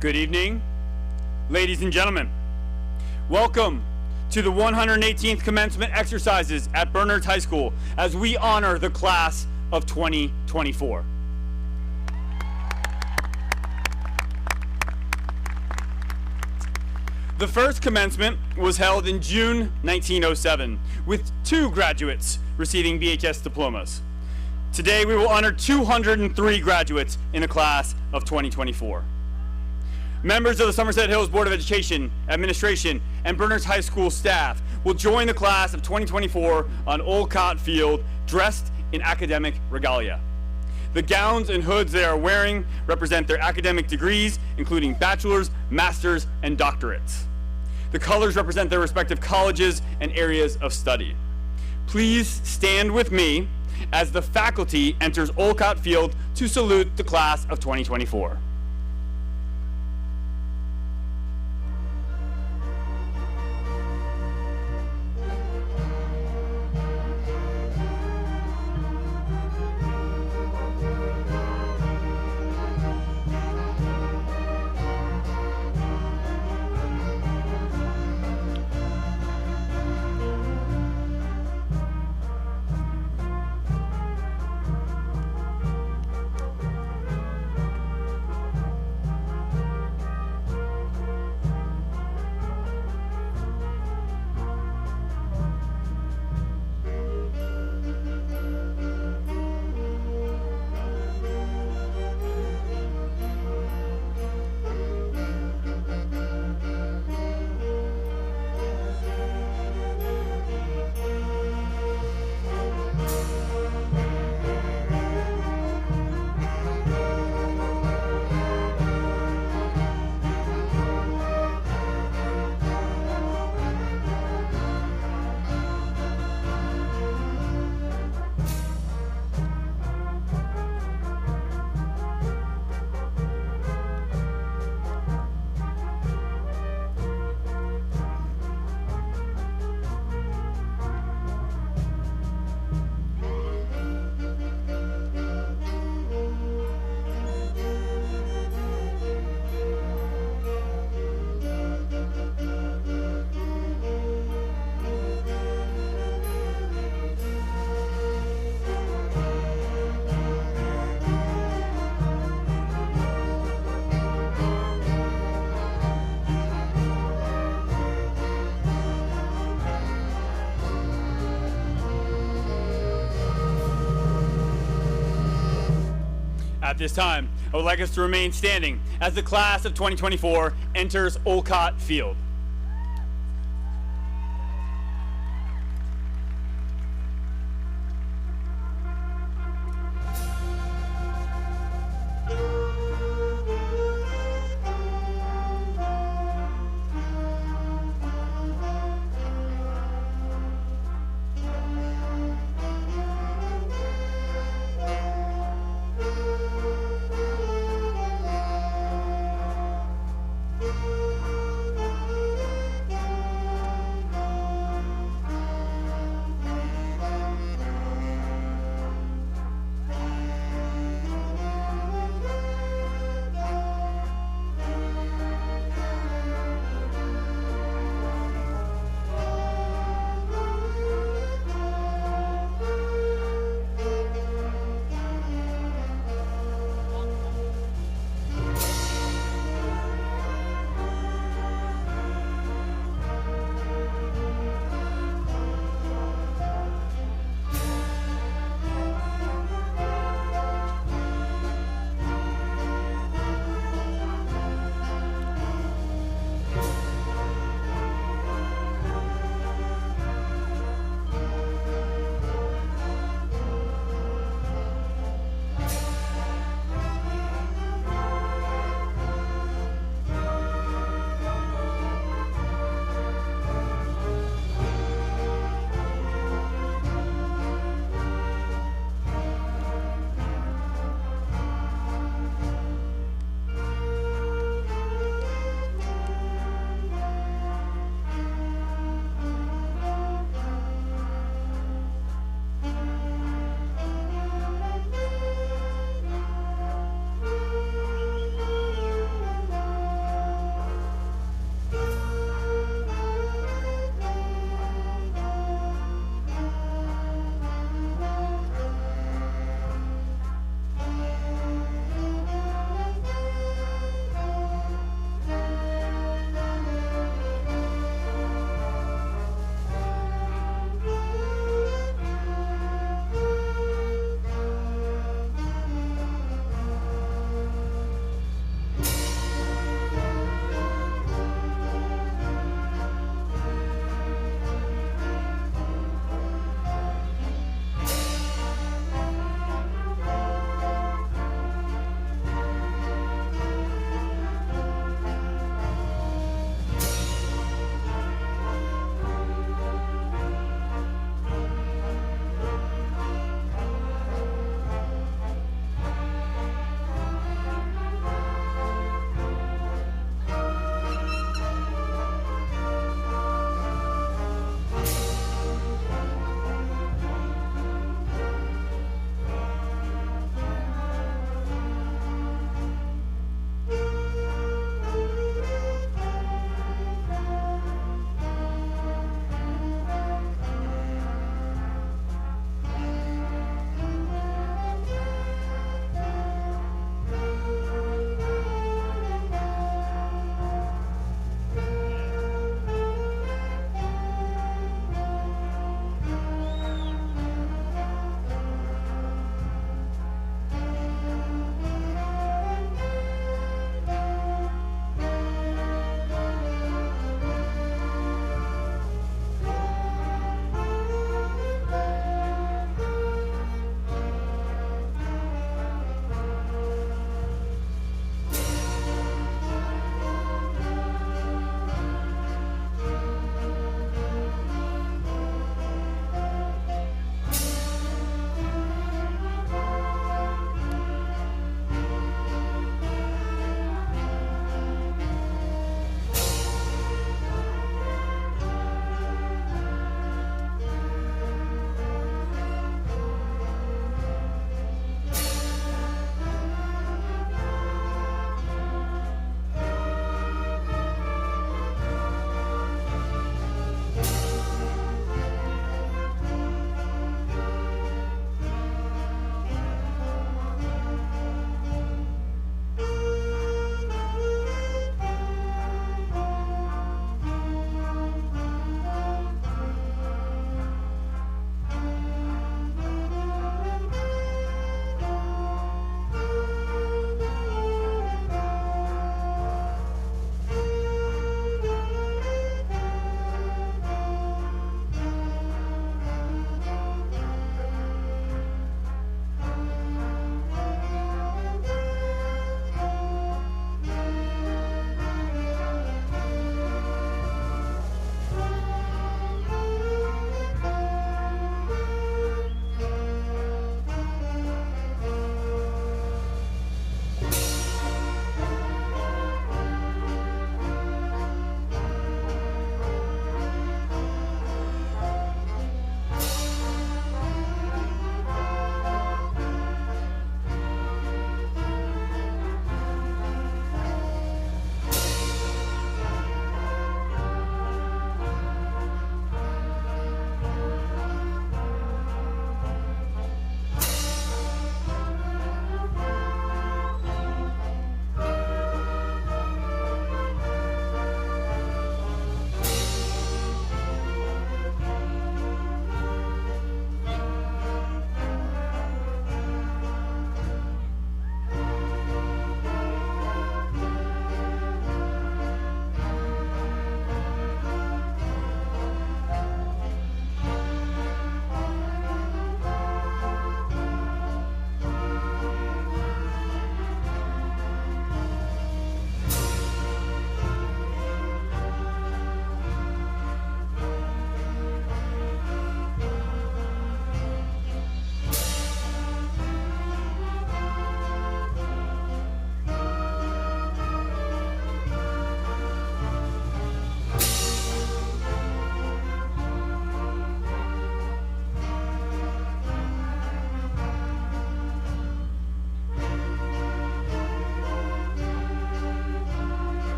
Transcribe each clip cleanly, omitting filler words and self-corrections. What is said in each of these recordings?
Good evening, ladies and gentlemen. Welcome to the 118th commencement exercises at Bernards High School as we honor the class of 2024. The first commencement was held in June 1907 with 2 graduates receiving BHS diplomas. Today we will honor 203 graduates in the class of 2024. Members of the Somerset Hills Board of Education, Administration, and Bernards High School staff will join the class of 2024 on Olcott Field dressed in academic regalia. The gowns and hoods they are wearing represent their academic degrees, including bachelor's, master's, and doctorates. The colors represent their respective colleges and areas of study. Please stand with me as the faculty enters Olcott Field to salute the class of 2024. At this time, I would like us to remain standing as the class of 2024 enters Olcott Field.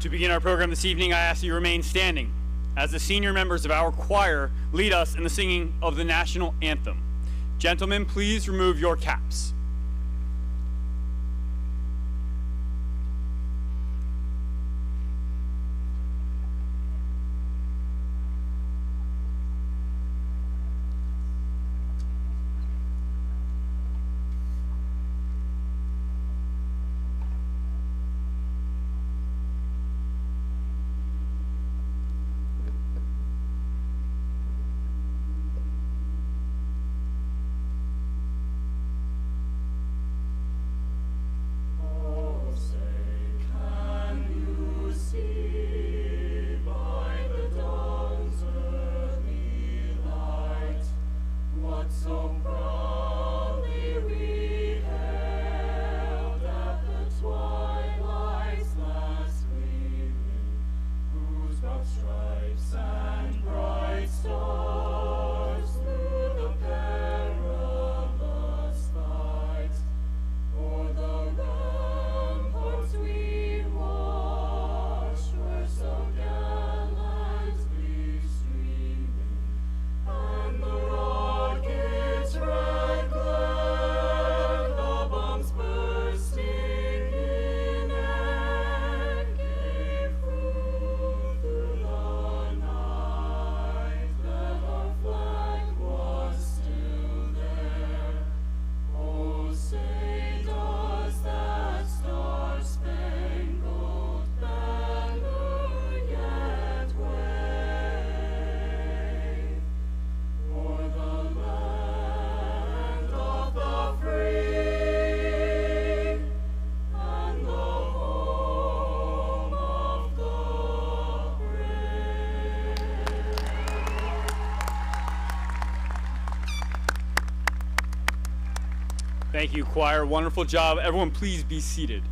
To begin our program this evening, I ask you to remain standing as the senior members of our choir lead us in the singing of the national anthem. Gentlemen, please remove your caps. Thank you, choir. Wonderful job. Everyone, please be seated.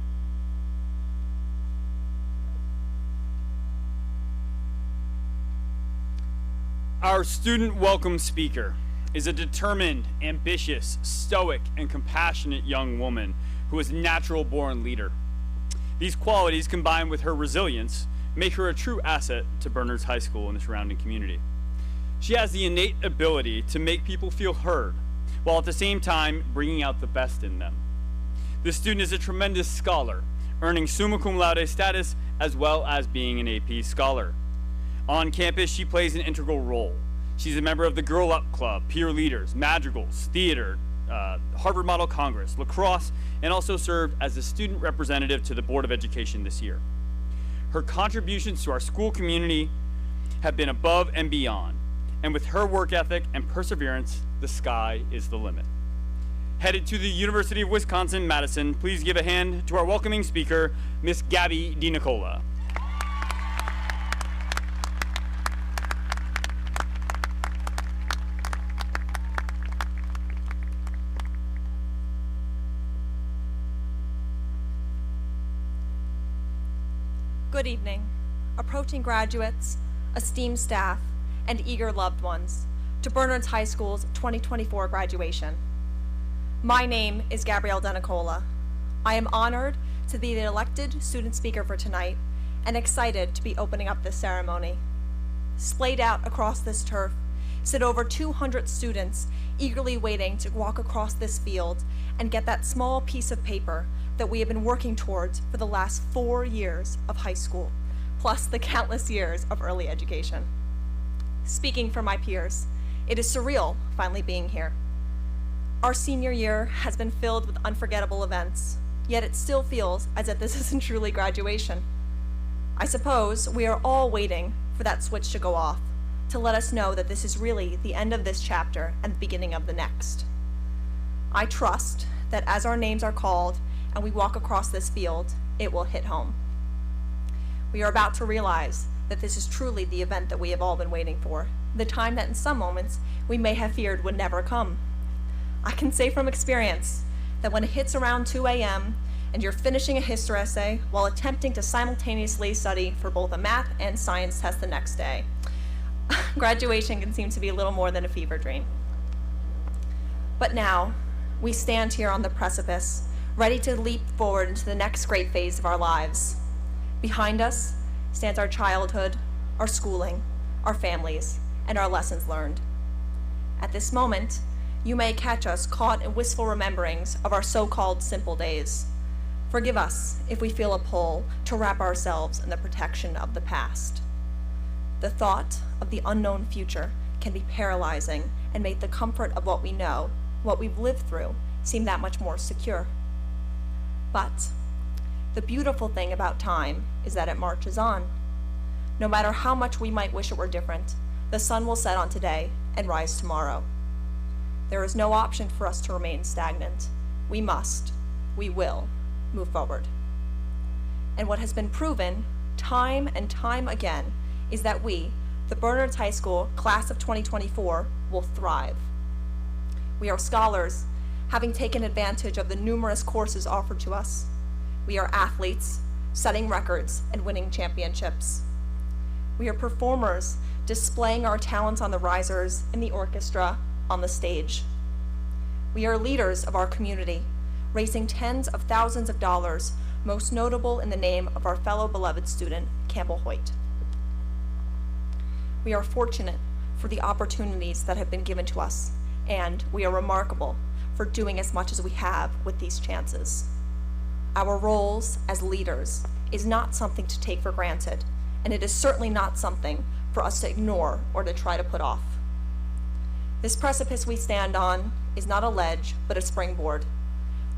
Our student welcome speaker is a determined, ambitious, stoic, and compassionate young woman who is a natural-born leader. These qualities, combined with her resilience, make her a true asset to Bernards High School and the surrounding community. She has the innate ability to make people feel heard, while at the same time bringing out the best in them. This student is a tremendous scholar, earning summa cum laude status as well as being an AP scholar. On campus, she plays an integral role. She's a member of the Girl Up Club, Peer Leaders, Madrigals, Theater, Harvard Model Congress, lacrosse, and also served as a student representative to the Board of Education this year. Her contributions to our school community have been above and beyond, and with her work ethic and perseverance, the sky is the limit. Headed to the University of Wisconsin-Madison, please give a hand to our welcoming speaker, Miss Gabby DiNicola. Good evening, approaching graduates, esteemed staff, and eager loved ones to Bernards High School's 2024 graduation. My name is Gabrielle DiNicola. I am honored to be the elected student speaker for tonight and excited to be opening up this ceremony. Splayed out across this turf sit over 200 students eagerly waiting to walk across this field and get that small piece of paper that we have been working towards for the last 4 years of high school, plus the countless years of early education. Speaking for my peers, it is surreal finally being here. Our senior year has been filled with unforgettable events, yet it still feels as if this isn't truly graduation. I suppose we are all waiting for that switch to go off, to let us know that this is really the end of this chapter and the beginning of the next. I trust that as our names are called and we walk across this field, it will hit home. We are about to realize that this is truly the event that we have all been waiting for, the time that in some moments we may have feared would never come. I can say from experience that when it hits around 2 a.m. and you're finishing a history essay while attempting to simultaneously study for both a math and science test the next day, graduation can seem to be a little more than a fever dream. But now, we stand here on the precipice, ready to leap forward into the next great phase of our lives. Behind us stands our childhood, our schooling, our families, and our lessons learned. At this moment, you may catch us caught in wistful rememberings of our so-called simple days. Forgive us if we feel a pull to wrap ourselves in the protection of the past. The thought of the unknown future can be paralyzing and make the comfort of what we know, what we've lived through, seem that much more secure. But the beautiful thing about time is that it marches on. No matter how much we might wish it were different, the sun will set on today and rise tomorrow. There is no option for us to remain stagnant. We must, we will, move forward. And what has been proven time and time again is that we, the Bernards High School class of 2024, will thrive. We are scholars, having taken advantage of the numerous courses offered to us. We are athletes, setting records and winning championships. We are performers, displaying our talents on the risers, in the orchestra, on the stage. We are leaders of our community, raising tens of thousands of dollars, most notable in the name of our fellow beloved student, Campbell Hoyt. We are fortunate for the opportunities that have been given to us, and we are remarkable for doing as much as we have with these chances. Our roles as leaders is not something to take for granted, and it is certainly not something for us to ignore or to try to put off. This precipice we stand on is not a ledge, but a springboard.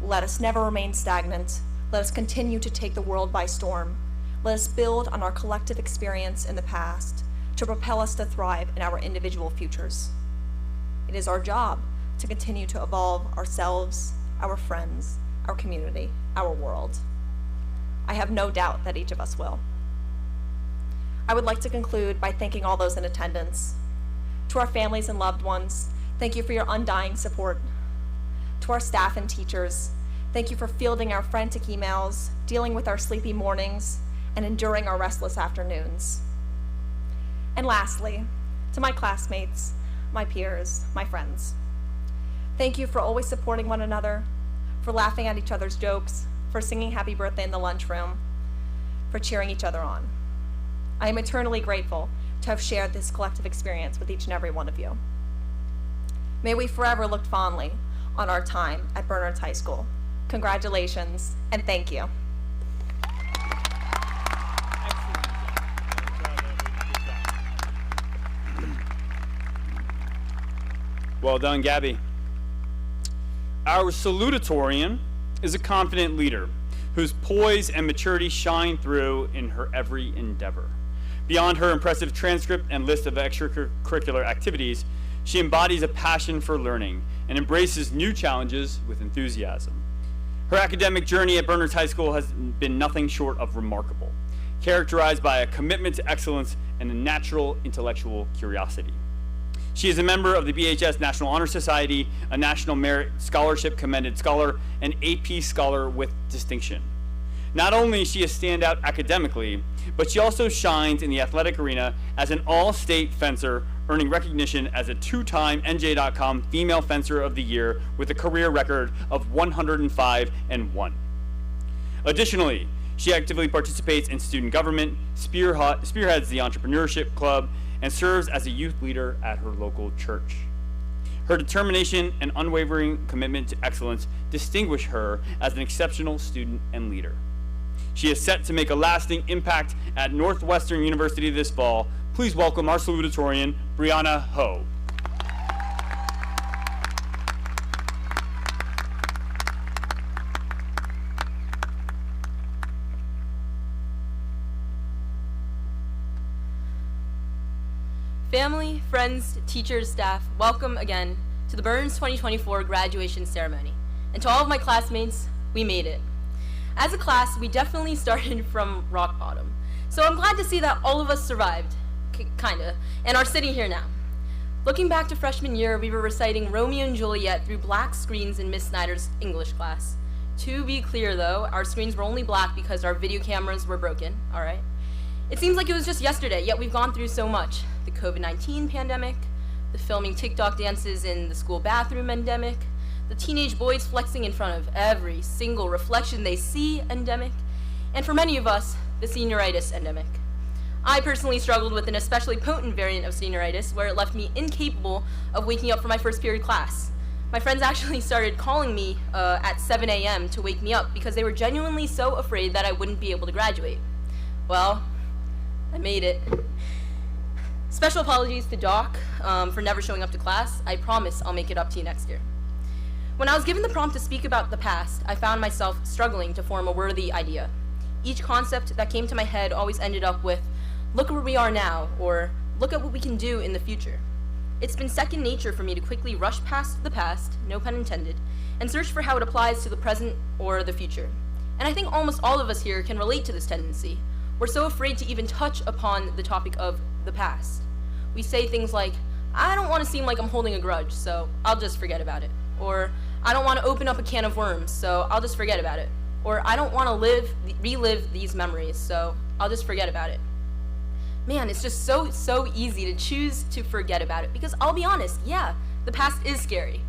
Let us never remain stagnant. Let us continue to take the world by storm. Let us build on our collective experience in the past to propel us to thrive in our individual futures. It is our job to continue to evolve ourselves, our friends, our community, our world. I have no doubt that each of us will. I would like to conclude by thanking all those in attendance. To our families and loved ones, thank you for your undying support. To our staff and teachers, thank you for fielding our frantic emails, dealing with our sleepy mornings, and enduring our restless afternoons. And lastly, to my classmates, my peers, my friends, thank you for always supporting one another, for laughing at each other's jokes, for singing happy birthday in the lunchroom, for cheering each other on. I am eternally grateful to have shared this collective experience with each and every one of you. May we forever look fondly on our time at Bernards High School. Congratulations, and thank you. Well done, Gabby. Our salutatorian is a confident leader whose poise and maturity shine through in her every endeavor. Beyond her impressive transcript and list of extracurricular activities, she embodies a passion for learning and embraces new challenges with enthusiasm. Her academic journey at Bernards High School has been nothing short of remarkable, characterized by a commitment to excellence and a natural intellectual curiosity. She is a member of the BHS National Honor Society, a National Merit Scholarship Commended Scholar, and AP Scholar with distinction. Not only is she a standout academically, but she also shines in the athletic arena as an all-state fencer, earning recognition as a two-time NJ.com Female Fencer of the Year with a career record of 105-1. Additionally, she actively participates in student government, spearheads the Entrepreneurship Club, and serves as a youth leader at her local church. Her determination and unwavering commitment to excellence distinguish her as an exceptional student and leader. She is set to make a lasting impact at Northwestern University this fall. Please welcome our salutatorian, Brianna Ho. Family, friends, teachers, staff, welcome again to the Bernards 2024 graduation ceremony. And to all of my classmates, we made it. As a class, we definitely started from rock bottom. So I'm glad to see that all of us survived, kinda, and are sitting here now. Looking back to freshman year, we were reciting Romeo and Juliet through black screens in Miss Snyder's English class. To be clear though, our screens were only black because our video cameras were broken, all right? It seems like it was just yesterday, yet we've gone through so much. The COVID-19 pandemic, the filming TikTok dances in the school bathroom endemic, the teenage boys flexing in front of every single reflection they see endemic, and for many of us, the senioritis endemic. I personally struggled with an especially potent variant of senioritis where it left me incapable of waking up for my first period class. My friends actually started calling me at 7 a.m. to wake me up because they were genuinely so afraid that I wouldn't be able to graduate. Well, I made it. Special apologies to Doc for never showing up to class. I promise I'll make it up to you next year. When I was given the prompt to speak about the past, I found myself struggling to form a worthy idea. Each concept that came to my head always ended up with, "Look where we are now," or "Look at what we can do in the future." It's been second nature for me to quickly rush past the past, no pun intended, and search for how it applies to the present or the future. And I think almost all of us here can relate to this tendency. We're so afraid to even touch upon the topic of the past. We say things like, "I don't want to seem like I'm holding a grudge, so I'll just forget about it." Or, "I don't want to open up a can of worms, so I'll just forget about it." Or, "I don't want to relive these memories, so I'll just forget about it." Man, it's just so easy to choose to forget about it because I'll be honest, yeah, the past is scary.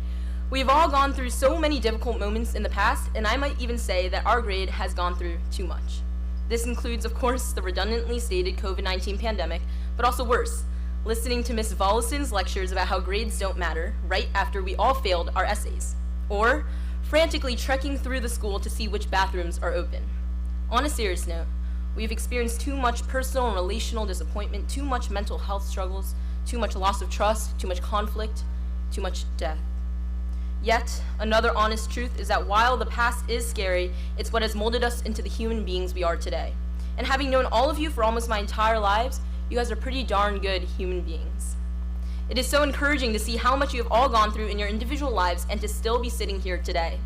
We've all gone through so many difficult moments in the past, and I might even say that our grade has gone through too much. This includes, of course, the redundantly stated COVID-19 pandemic, but also worse, listening to Miss Vollison's lectures about how grades don't matter right after we all failed our essays, or frantically trekking through the school to see which bathrooms are open. On a serious note, we've experienced too much personal and relational disappointment, too much mental health struggles, too much loss of trust, too much conflict, too much death. Yet, another honest truth is that while the past is scary, it's what has molded us into the human beings we are today. And having known all of you for almost my entire lives, you guys are pretty darn good human beings. It is so encouraging to see how much you have all gone through in your individual lives and to still be sitting here today.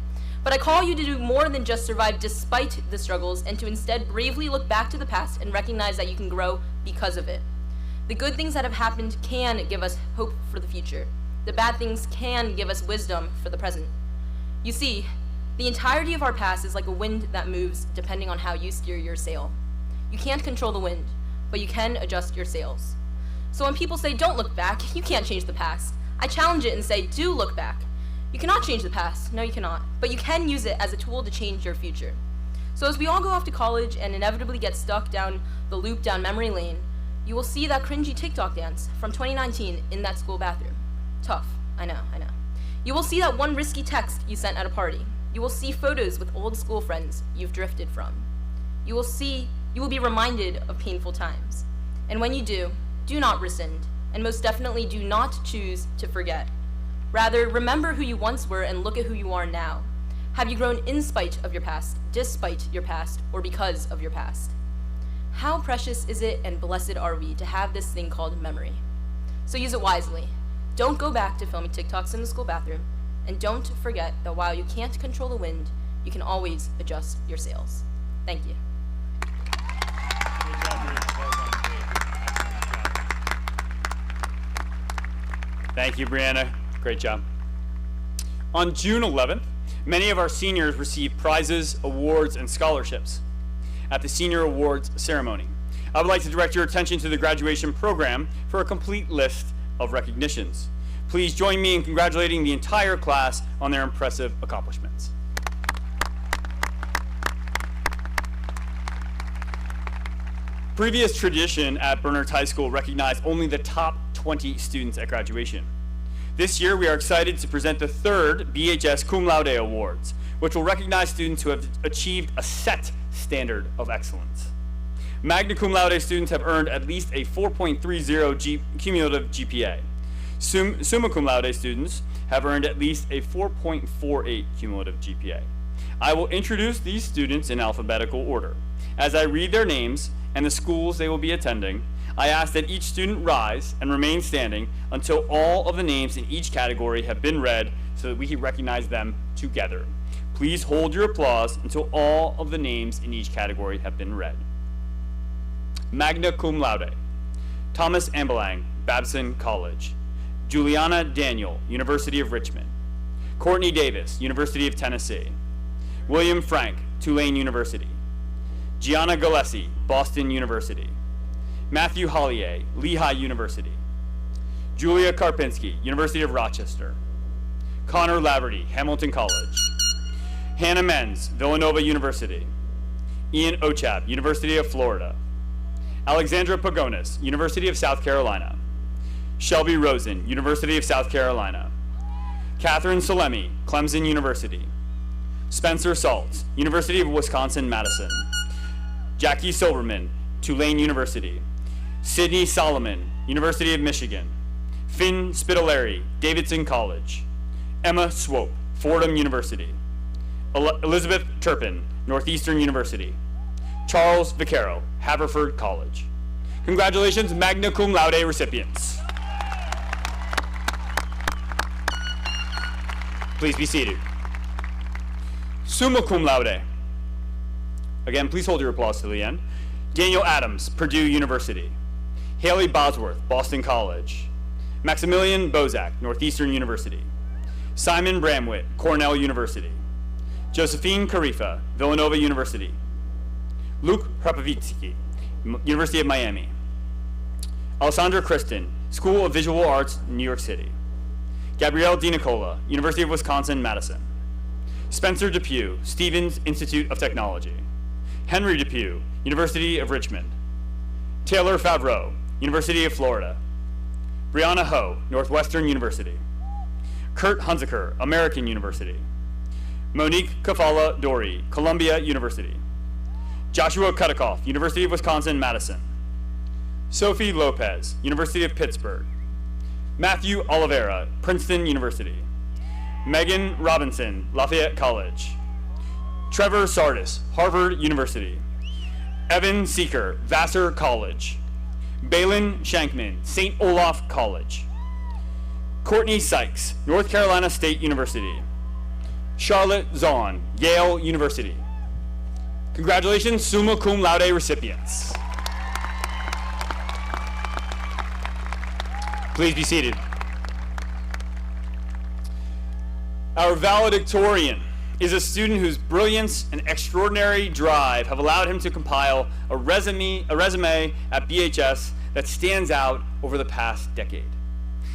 But I call you to do more than just survive despite the struggles and to instead bravely look back to the past and recognize that you can grow because of it. The good things that have happened can give us hope for the future. The bad things can give us wisdom for the present. You see, the entirety of our past is like a wind that moves depending on how you steer your sail. You can't control the wind, but you can adjust your sails. So when people say, "Don't look back," you can't change the past, I challenge it and say, "Do look back." You cannot change the past, no you cannot, but you can use it as a tool to change your future. So as we all go off to college and inevitably get stuck down the loop down memory lane, you will see that cringy TikTok dance from 2019 in that school bathroom. Tough, I know. You will see that one risky text you sent at a party. You will see photos with old school friends you've drifted from. You will be reminded of painful times. And when you do not rescind, and most definitely do not choose to forget. Rather, remember who you once were and look at who you are now. Have you grown in spite of your past, despite your past, or because of your past? How precious is it and blessed are we to have this thing called memory. So use it wisely. Don't go back to filming TikToks in the school bathroom, and don't forget that while you can't control the wind, you can always adjust your sails. Thank you. Thank you, Brianna. Great job. On June 11th, many of our seniors received prizes, awards, and scholarships at the Senior Awards ceremony. I would like to direct your attention to the graduation program for a complete list of recognitions. Please join me in congratulating the entire class on their impressive accomplishments. Previous tradition at Bernards High School recognized only the top 20 students at graduation. This year, we are excited to present the third BHS Cum Laude Awards, which will recognize students who have achieved a set standard of excellence. Magna Cum Laude students have earned at least a 4.30 cumulative GPA. Summa Cum Laude students have earned at least a 4.48 cumulative GPA. I will introduce these students in alphabetical order. As I read their names and the schools they will be attending, I ask that each student rise and remain standing until all of the names in each category have been read so that we can recognize them together. Please hold your applause until all of the names in each category have been read. Magna Cum Laude, Thomas Ambelang, Babson College. Juliana Daniel, University of Richmond. Courtney Davis, University of Tennessee. William Frank, Tulane University. Gianna Gillespie, Boston University. Matthew Hollier, Lehigh University. Julia Karpinski, University of Rochester. Connor Laverty, Hamilton College. Hannah Menz, Villanova University. Ian Ochab, University of Florida. Alexandra Pagonis, University of South Carolina. Shelby Rosen, University of South Carolina. Catherine Salemi, Clemson University. Spencer Saltz, University of Wisconsin-Madison. Jackie Silverman, Tulane University. Sydney Solomon, University of Michigan. Finn Spitaleri, Davidson College. Emma Swope, Fordham University. Elizabeth Turpin, Northeastern University. Charles Vaccaro, Haverford College. Congratulations, magna cum laude recipients. Please be seated. Summa cum laude. Again, please hold your applause to the end. Daniel Adams, Purdue University. Haley Bosworth, Boston College. Maximilian Bozak, Northeastern University. Simon Bramwitt, Cornell University. Josephine Carifa, Villanova University. Luke Hrapovitsky, University of Miami. Alessandra Kristen, School of Visual Arts, New York City. Gabrielle DiNicola, University of Wisconsin-Madison. Spencer Depew, Stevens Institute of Technology. Henry Depew, University of Richmond. Taylor Favreau, University of Florida. Brianna Ho, Northwestern University. Kurt Hunziker, American University. Monique Kafala Dori, Columbia University. Joshua Kutikoff, University of Wisconsin-Madison. Sophie Lopez, University of Pittsburgh. Matthew Oliveira, Princeton University. Megan Robinson, Lafayette College. Trevor Sardis, Harvard University. Evan Seeker, Vassar College. Balin Shankman, St. Olaf College. Courtney Sykes, North Carolina State University. Charlotte Zahn, Yale University. Congratulations, summa cum laude recipients. Please be seated. Our valedictorian is a student whose brilliance and extraordinary drive have allowed him to compile a resume at BHS that stands out over the past decade.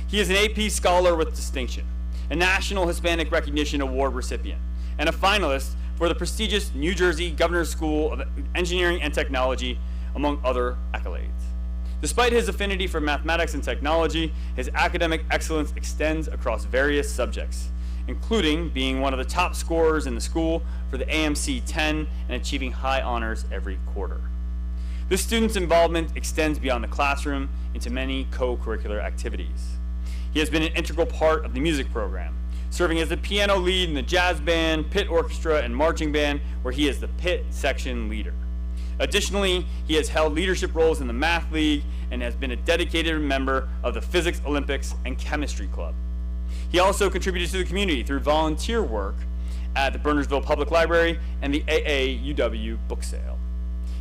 He is an AP Scholar with Distinction, a National Hispanic Recognition Award recipient, and a finalist for the prestigious New Jersey Governor's School of Engineering and Technology, among other accolades. Despite his affinity for mathematics and technology, his academic excellence extends across various subjects, including being one of the top scorers in the school for the AMC 10 and achieving high honors every quarter. This student's involvement extends beyond the classroom into many co-curricular activities. He has been an integral part of the music program, serving as the piano lead in the jazz band, pit orchestra, and marching band, where he is the pit section leader. Additionally, he has held leadership roles in the Math League and has been a dedicated member of the Physics Olympics and Chemistry Club. He also contributed to the community through volunteer work at the Bernardsville Public Library and the AAUW book sale.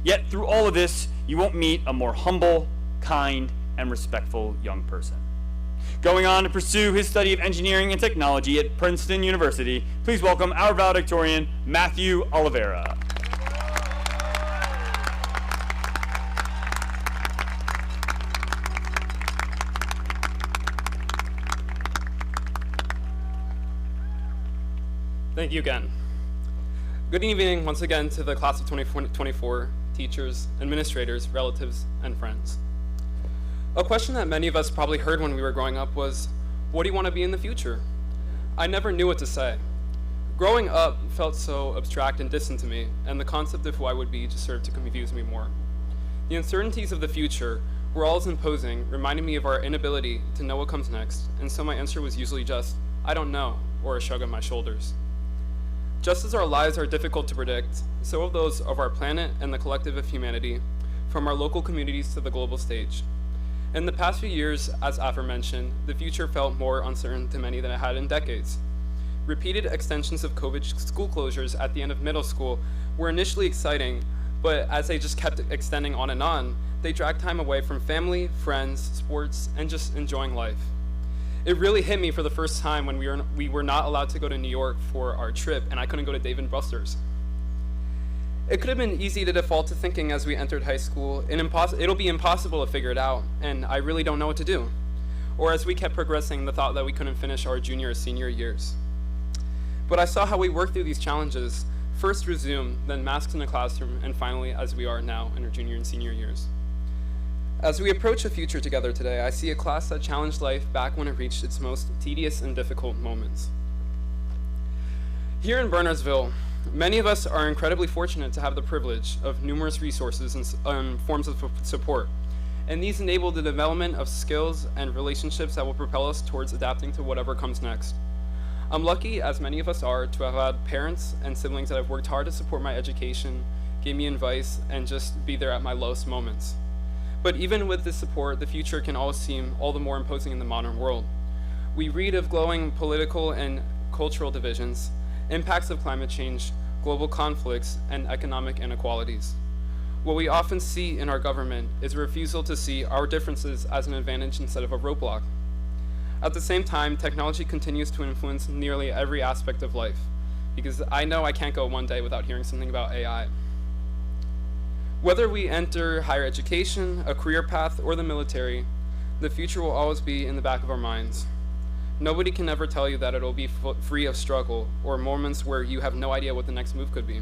Yet through all of this, you won't meet a more humble, kind, and respectful young person. Going on to pursue his study of engineering and technology at Princeton University, please welcome our valedictorian, Matthew Oliveira. Thank you again. Good evening once again to the class of 2024, teachers, administrators, relatives, and friends. A question that many of us probably heard when we were growing up was, what do you want to be in the future? I never knew what to say. Growing up felt so abstract and distant to me, and the concept of who I would be just served to confuse me more. The uncertainties of the future were always imposing, reminding me of our inability to know what comes next, and so my answer was usually just, I don't know, or a shrug of my shoulders. Just as our lives are difficult to predict, so are those of our planet and the collective of humanity, from our local communities to the global stage. In the past few years, as aforementioned, the future felt more uncertain to many than it had in decades. Repeated extensions of COVID school closures at the end of middle school were initially exciting, but as they just kept extending on and on, they dragged time away from family, friends, sports, and just enjoying life. It really hit me for the first time when we were not allowed to go to New York for our trip, and I couldn't go to Dave & Buster's. It could have been easy to default to thinking as we entered high school, it'll be impossible to figure it out, and I really don't know what to do. Or as we kept progressing, the thought that we couldn't finish our junior or senior years. But I saw how we worked through these challenges, first through Zoom, then masks in the classroom, and finally as we are now in our junior and senior years. As we approach a future together today, I see a class that challenged life back when it reached its most tedious and difficult moments. Here in Bernardsville, many of us are incredibly fortunate to have the privilege of numerous resources and forms of support, and these enable the development of skills and relationships that will propel us towards adapting to whatever comes next. I'm lucky, as many of us are, to have had parents and siblings that have worked hard to support my education, gave me advice, and just be there at my lowest moments. But even with this support, the future can always seem all the more imposing in the modern world. We read of glowing political and cultural divisions, impacts of climate change, global conflicts, and economic inequalities. What we often see in our government is a refusal to see our differences as an advantage instead of a roadblock. At the same time, technology continues to influence nearly every aspect of life, because I know I can't go one day without hearing something about AI. Whether we enter higher education, a career path, or the military, the future will always be in the back of our minds. Nobody can ever tell you that it'll be free of struggle or moments where you have no idea what the next move could be.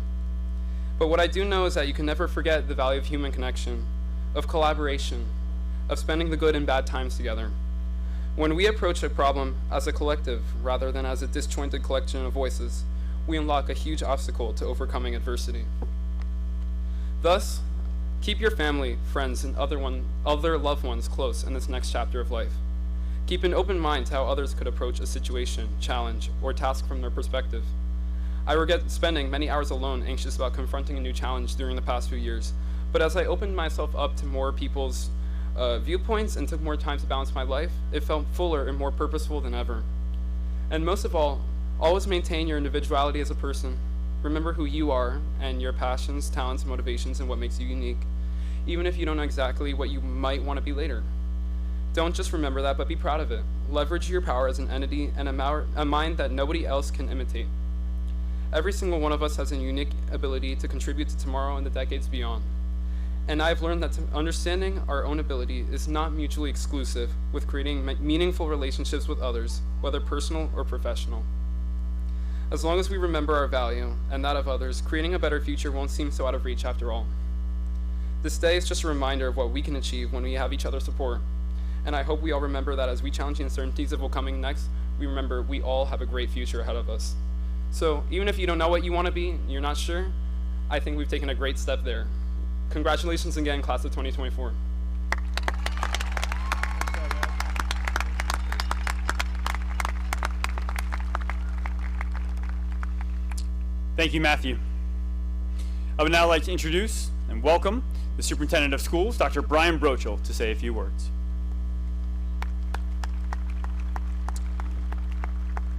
But what I do know is that you can never forget the value of human connection, of collaboration, of spending the good and bad times together. When we approach a problem as a collective rather than as a disjointed collection of voices, we unlock a huge obstacle to overcoming adversity. Thus, keep your family, friends, and other loved ones close in this next chapter of life. Keep an open mind to how others could approach a situation, challenge, or task from their perspective. I regret spending many hours alone, anxious about confronting a new challenge during the past few years, but as I opened myself up to more people's viewpoints and took more time to balance my life, it felt fuller and more purposeful than ever. And most of all, always maintain your individuality as a person. Remember who you are and your passions, talents, motivations, and what makes you unique, even if you don't know exactly what you might want to be later. Don't just remember that, but be proud of it. Leverage your power as an entity and a mind that nobody else can imitate. Every single one of us has a unique ability to contribute to tomorrow and the decades beyond. And I've learned that understanding our own ability is not mutually exclusive with creating meaningful relationships with others, whether personal or professional. As long as we remember our value and that of others, creating a better future won't seem so out of reach after all. This day is just a reminder of what we can achieve when we have each other's support. And I hope we all remember that as we challenge the uncertainties of what's coming next, we remember we all have a great future ahead of us. So even if you don't know what you want to be, you're not sure, I think we've taken a great step there. Congratulations again, class of 2024. Thank you, Matthew. I would now like to introduce and welcome the Superintendent of Schools, Dr. Brian Brochel, to say a few words.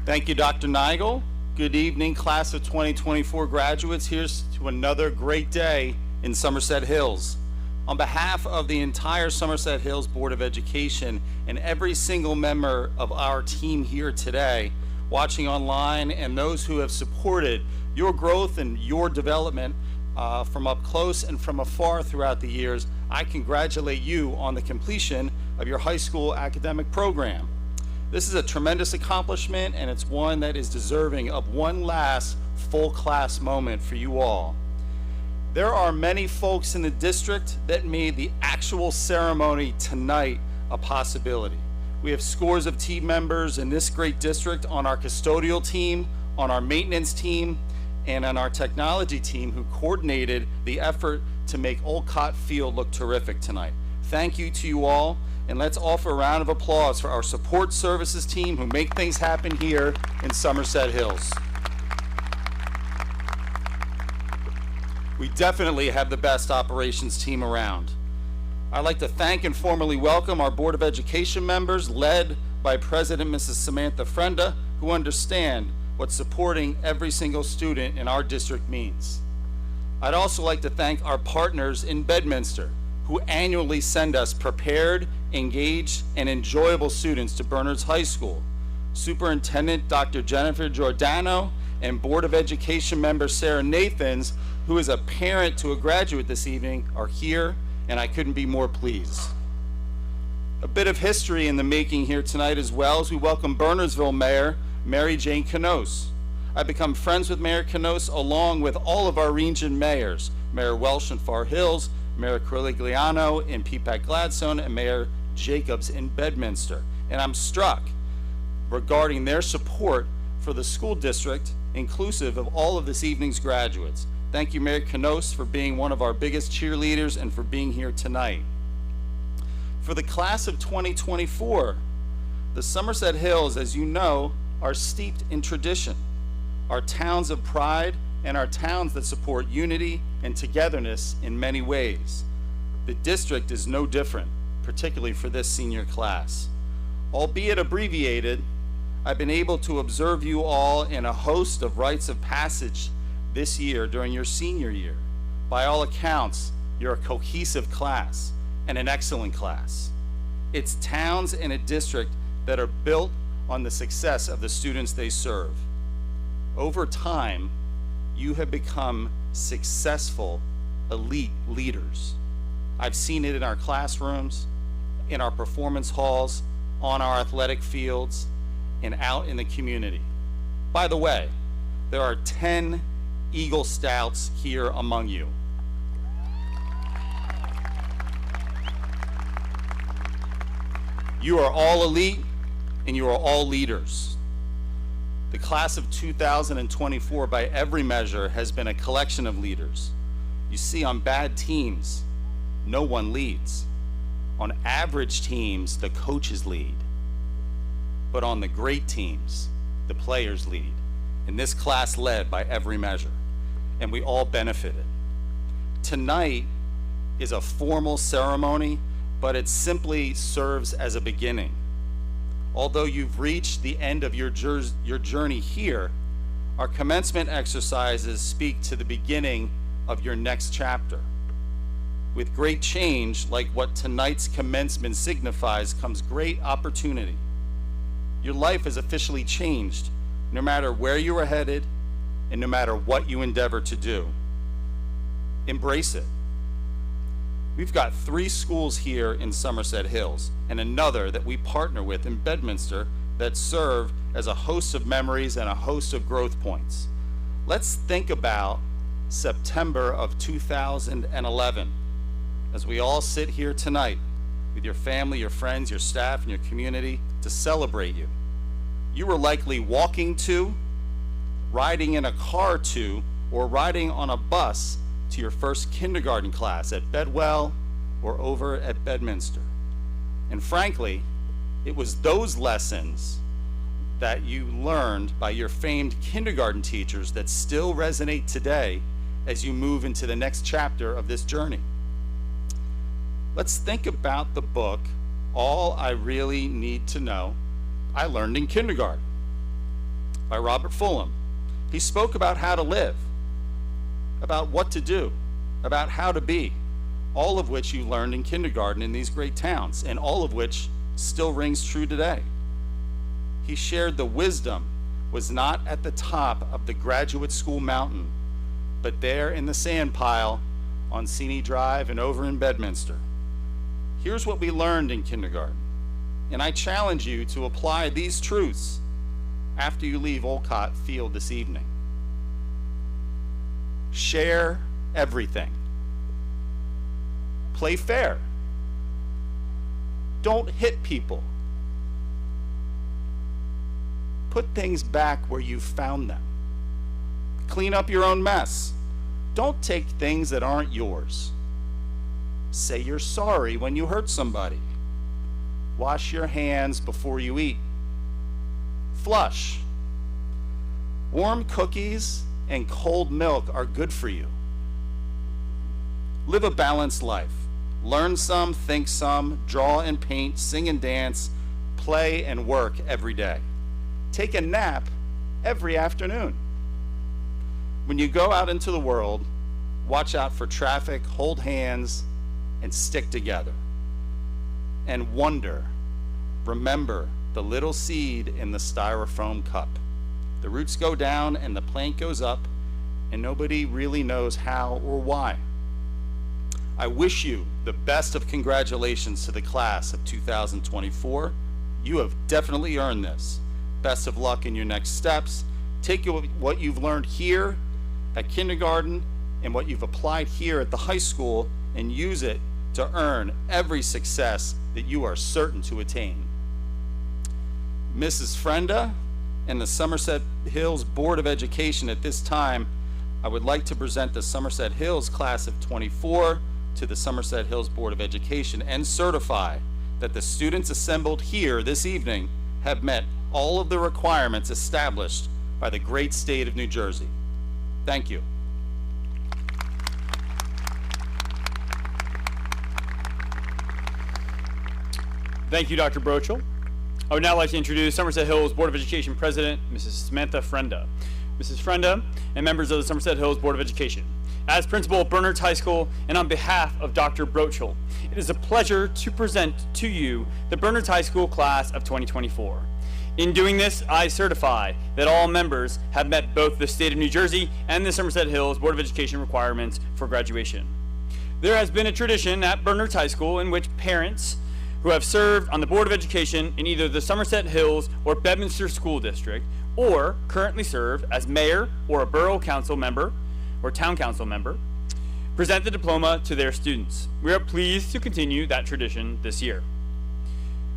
Thank you, Dr. Nigel. Good evening, class of 2024 graduates. Here's to another great day in Somerset Hills. On behalf of the entire Somerset Hills Board of Education and every single member of our team here today, watching online, and those who have supported your growth and your development from up close and from afar throughout the years, I congratulate you on the completion of your high school academic program. This is a tremendous accomplishment, and it's one that is deserving of one last full class moment for you all. There are many folks in the district that made the actual ceremony tonight a possibility. We have scores of team members in this great district on our custodial team, on our maintenance team, and on our technology team who coordinated the effort to make Olcott Field look terrific tonight. Thank you to you all, and let's offer a round of applause for our support services team who make things happen here in Somerset Hills. We definitely have the best operations team around. I'd like to thank and formally welcome our Board of Education members, led by President Mrs. Samantha Frenda, who understand what supporting every single student in our district means. I'd also like to thank our partners in Bedminster, who annually send us prepared, engaged, and enjoyable students to Bernards High School. Superintendent Dr. Jennifer Giordano and Board of Education member Sarah Nathans, who is a parent to a graduate this evening, are here, and I couldn't be more pleased. A bit of history in the making here tonight as well, as we welcome Bernardsville Mayor Mary Jane Canoes. I've become friends with Mayor Canos along with all of our region mayors, Mayor Welsh in Far Hills, Mayor Corigliano in Peapack Gladstone, and Mayor Jacobs in Bedminster. And I'm struck regarding their support for the school district, inclusive of all of this evening's graduates. Thank you, Mayor Canos, for being one of our biggest cheerleaders and for being here tonight. For the class of 2024, the Somerset Hills, as you know, are steeped in tradition. Our towns of pride and our towns that support unity and togetherness in many ways. The district is no different, particularly for this senior class. Albeit abbreviated, I've been able to observe you all in a host of rites of passage this year during your senior year. By all accounts, you're a cohesive class and an excellent class. It's towns and a district that are built on the success of the students they serve. Over time, you have become successful, elite leaders. I've seen it in our classrooms, in our performance halls, on our athletic fields, and out in the community. By the way, there are 10 Eagle Scouts here among you. You are all elite, and you are all leaders. The class of 2024, by every measure, has been a collection of leaders. You see, on bad teams, no one leads. On average teams, the coaches lead. But on the great teams, the players lead. And this class led by every measure, and we all benefited. Tonight is a formal ceremony, but it simply serves as a beginning. Although you've reached the end of your journey here, our commencement exercises speak to the beginning of your next chapter. With great change, like what tonight's commencement signifies, comes great opportunity. Your life is officially changed, no matter where you are headed and no matter what you endeavor to do. Embrace it. We've got 3 schools here in Somerset Hills and another that we partner with in Bedminster that serve as a host of memories and a host of growth points. Let's think about September of 2011 as we all sit here tonight with your family, your friends, your staff, and your community to celebrate you. You were likely walking to, riding in a car to, or riding on a bus to your first kindergarten class at Bedwell or over at Bedminster. And frankly, it was those lessons that you learned by your famed kindergarten teachers that still resonate today as you move into the next chapter of this journey. Let's think about the book, All I Really Need to Know I Learned in Kindergarten by Robert Fulghum. He spoke about how to live, about what to do, about how to be, all of which you learned in kindergarten in these great towns, and all of which still rings true today. He shared the wisdom was not at the top of the graduate school mountain, but there in the sand pile on Seney Drive and over in Bedminster. Here's what we learned in kindergarten, and I challenge you to apply these truths after you leave Olcott Field this evening. Share everything. Play fair. Don't hit people. Put things back where you found them. Clean up your own mess. Don't take things that aren't yours. Say you're sorry when you hurt somebody. Wash your hands before you eat. Flush. Warm cookies and cold milk are good for you. Live a balanced life. Learn some, think some, draw and paint, sing and dance, play and work every day. Take a nap every afternoon. When you go out into the world, watch out for traffic, hold hands, and stick together. And wonder, remember the little seed in the styrofoam cup. The roots go down and the plant goes up, and nobody really knows how or why. I wish you the best of congratulations to the class of 2024. You have definitely earned this. Best of luck in your next steps. Take what you've learned here at kindergarten and what you've applied here at the high school and use it to earn every success that you are certain to attain. Mrs. Frenda and the Somerset Hills Board of Education, at this time, I would like to present the Somerset Hills Class of 24 to the Somerset Hills Board of Education and certify that the students assembled here this evening have met all of the requirements established by the great state of New Jersey. Thank you. Thank you, Dr. Brochel. I would now like to introduce Somerset Hills Board of Education President, Mrs. Samantha Frenda. Mrs. Frenda and members of the Somerset Hills Board of Education, as principal of Bernards High School and on behalf of Dr. Brochel, it is a pleasure to present to you the Bernards High School Class of 2024. In doing this, I certify that all members have met both the state of New Jersey and the Somerset Hills Board of Education requirements for graduation. There has been a tradition at Bernards High School in which parents who have served on the Board of Education in either the Somerset Hills or Bedminster School District, or currently serve as mayor or a borough council member or town council member, present the diploma to their students. We are pleased to continue that tradition this year.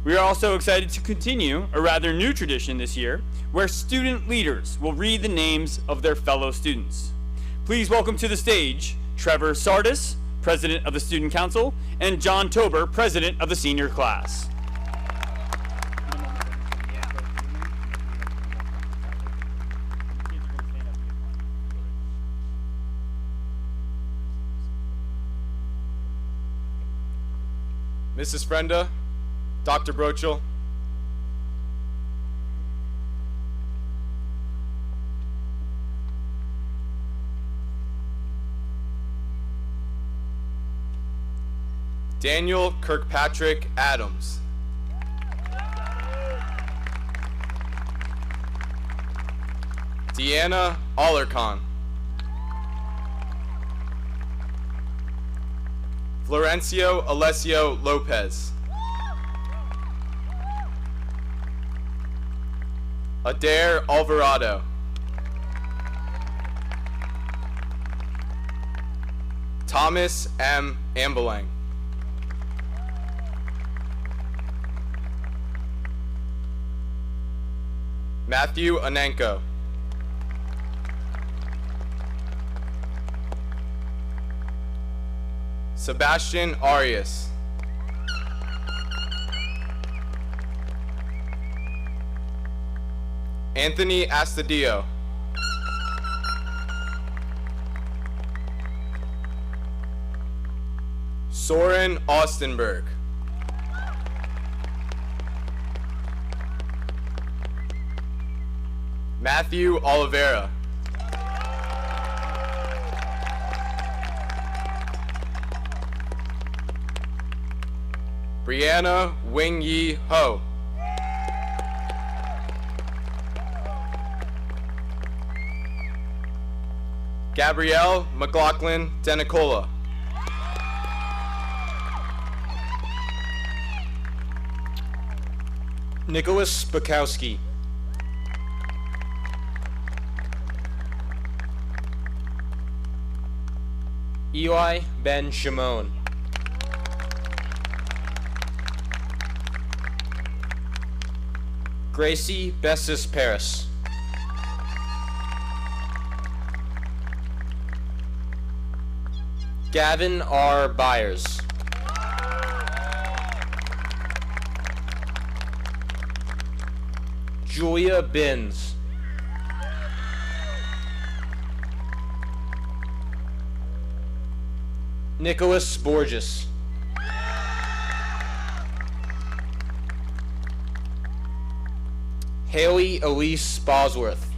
We are also excited to continue a rather new tradition this year, where student leaders will read the names of their fellow students. Please welcome to the stage Trevor Sardis, President of the Student Council, and John Tober, President of the Senior Class. Mrs. Frenda, Dr. Brochel, Daniel Kirkpatrick Adams, Deanna Alarcon, Florencio Alessio Lopez, Adair Alvarado, Thomas M. Ambelang, Matthew Anenko, Sebastian Arias, Anthony Astadio, Soren Austenberg, Matthew Oliveira, Brianna Wing Yi Ho, Gabrielle McLaughlin Denicola, Nicholas Bukowski, Eli Ben Shimon, Gracie Bessis Paris, Gavin R. Byers, Julia Binns, Nicholas Borges, Haley Elise Bosworth,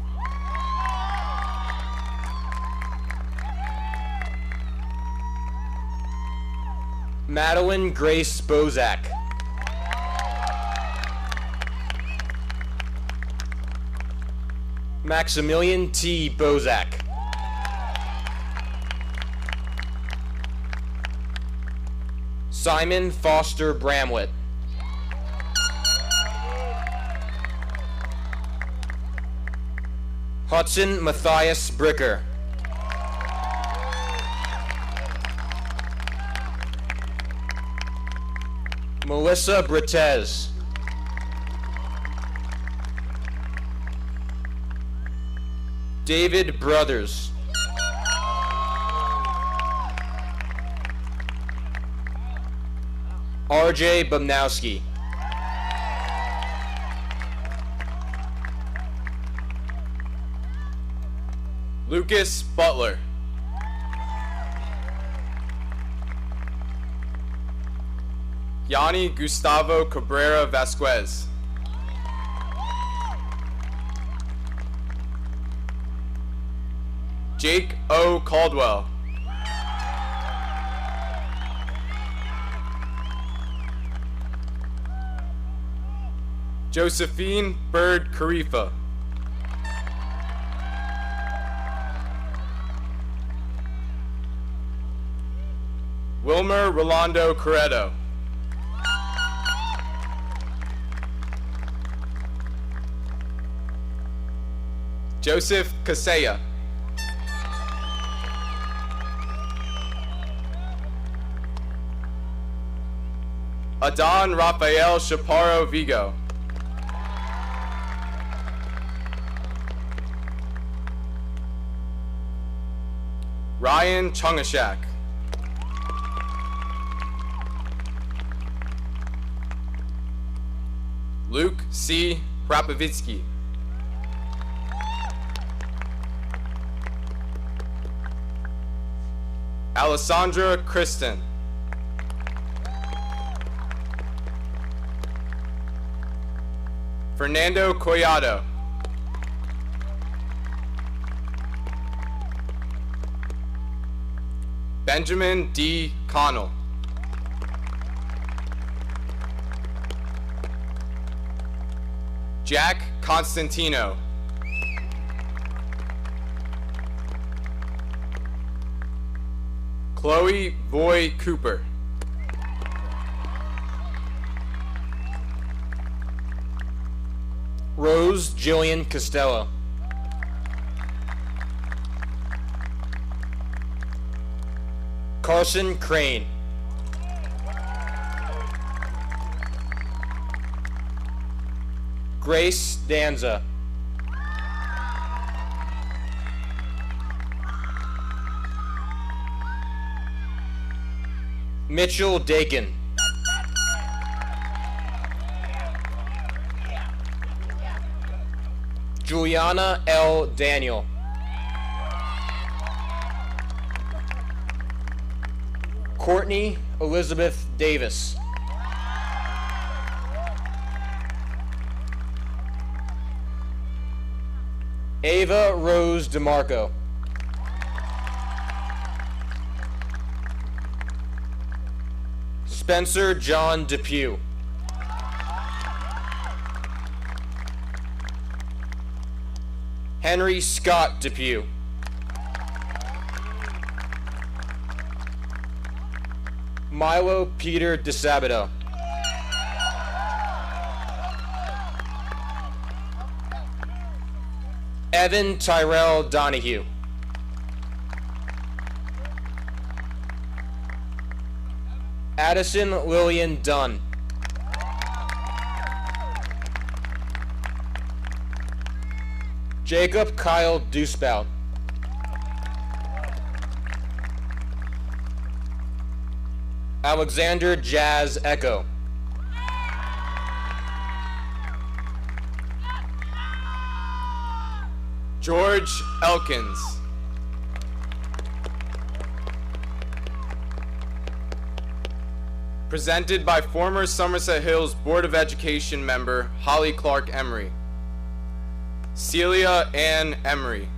Madeline Grace Bozak, Maximilian T. Bozak, Simon Foster Bramlett, Hudson Matthias Bricker. Melissa Bretez. David Brothers. RJ Bumnowski. Lucas Butler. Yanni Gustavo Cabrera Vasquez. Jake O. Caldwell. Josephine Bird Carifa. Wilmer Rolando Corretto. Joseph Casella. Adon Rafael Chaparro Vigo. Ryan Chungashak. Luke C. Prapovitsky. Alessandra Kristen. Fernando Collado. Benjamin D. Connell. Jack Constantino. Chloe Boy Cooper. Rose Jillian Costello. Carson Crane. Grace Danza. Mitchell Dakin. Juliana L. Daniel. Courtney Elizabeth Davis. Ava Rose DeMarco. Spencer John Depew. Henry Scott Depew. Milo Peter DeSabato. Evan Tyrell Donahue. Addison Lillian Dunn. Jacob Kyle Dewspout. Alexander Jazz Echo. George Elkins. Presented by former Somerset Hills Board of Education member Holly Clark Emery. Celia Ann Emery.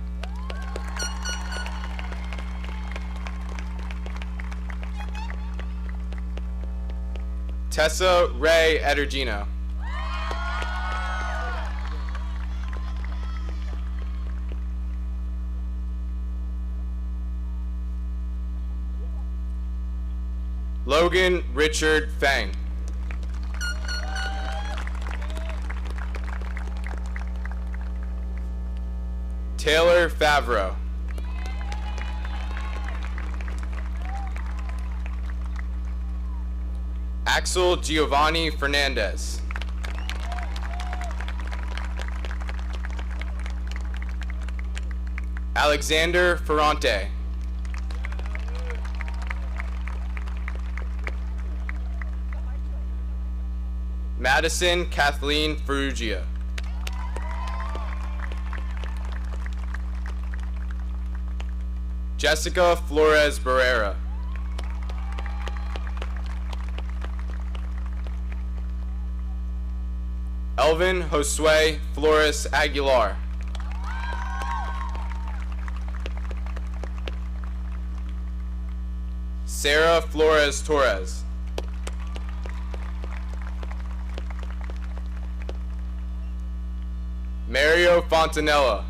Tessa Ray Edergino. Logan Richard Fang. Taylor Favreau. Axel Giovanni Fernandez. Alexander Ferrante. Madison Kathleen Ferrugia. Jessica Flores Barrera. Elvin Josue Flores Aguilar. Sarah Flores Torres. Mario Fontanella.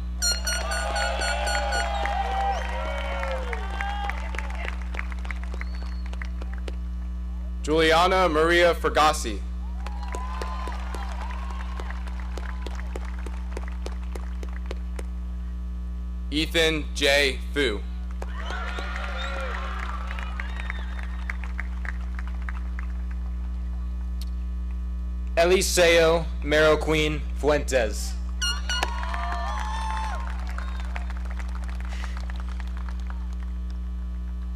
Juliana Maria Fergasi. Ethan J. Fu. Eliseo Meroquin Fuentes.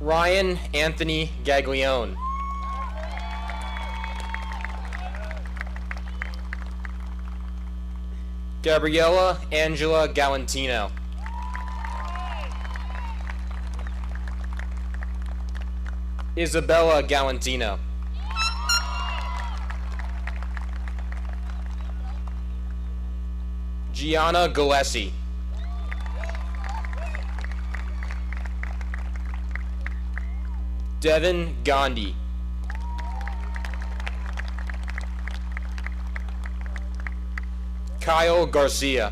Ryan Anthony Gaglione. Gabriella Angela Galantino. Isabella Galantino. Gianna Gillespie. Devin Gandhi. Kyle Garcia.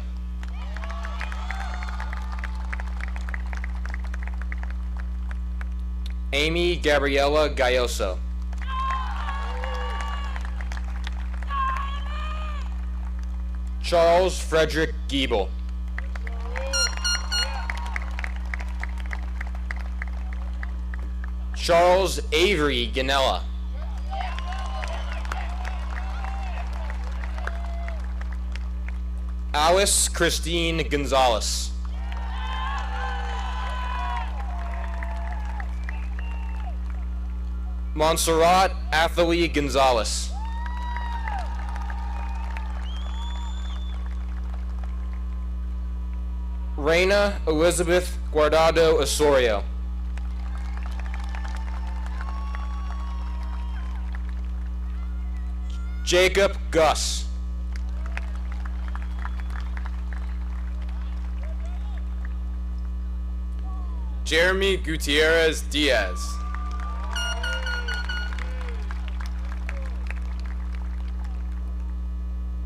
Amy Gabriella Gayoso. Charles Frederick Giebel. Charles Avery Ganella. Alice Christine Gonzalez. Montserrat Athalie Gonzalez. Reina Elizabeth Guardado Osorio. Jacob Gus. Jeremy Gutierrez Diaz.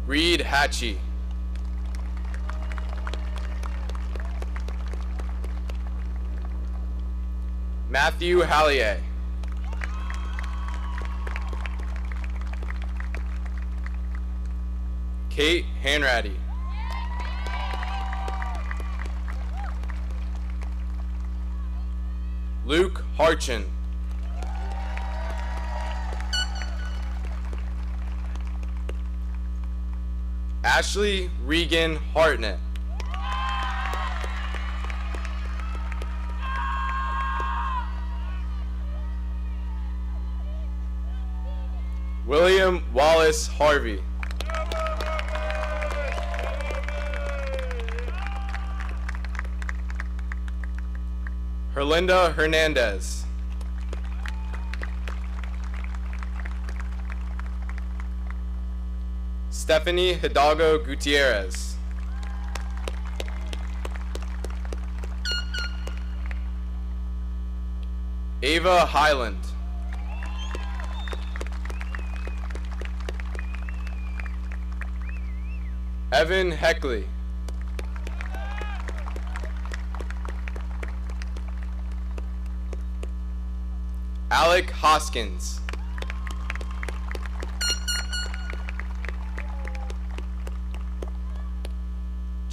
Reed Hatchie. Matthew Hallier. Kate Hanratty. Luke Harchin. Ashley Regan Hartnett. William Wallace Harvey. Herlinda Hernandez. Stephanie Hidalgo Gutierrez. Ava Highland. Evan Heckley. Alec Hoskins.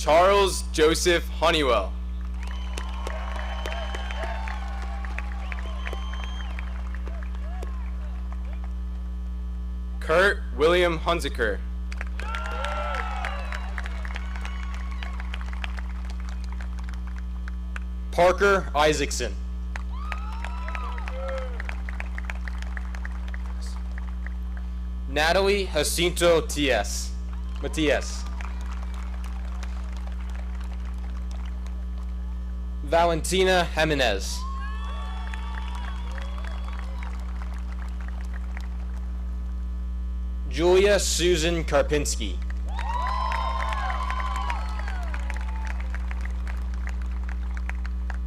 Charles Joseph Honeywell. Kurt William Hunziker. Parker Isaacson. Natalie Jacinto Matias. Valentina Jimenez. Julia Susan Karpinski.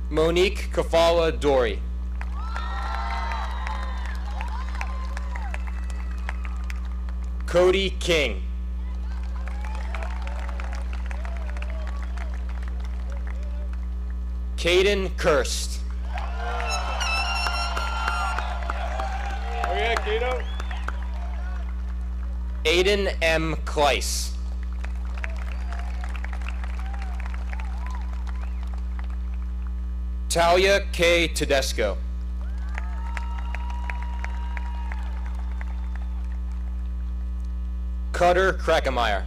Monique Kafala Dory. Cody King. Caden Kirst. Aiden M. Kleiss. Talia K. Tedesco. Cutter Krakemeyer.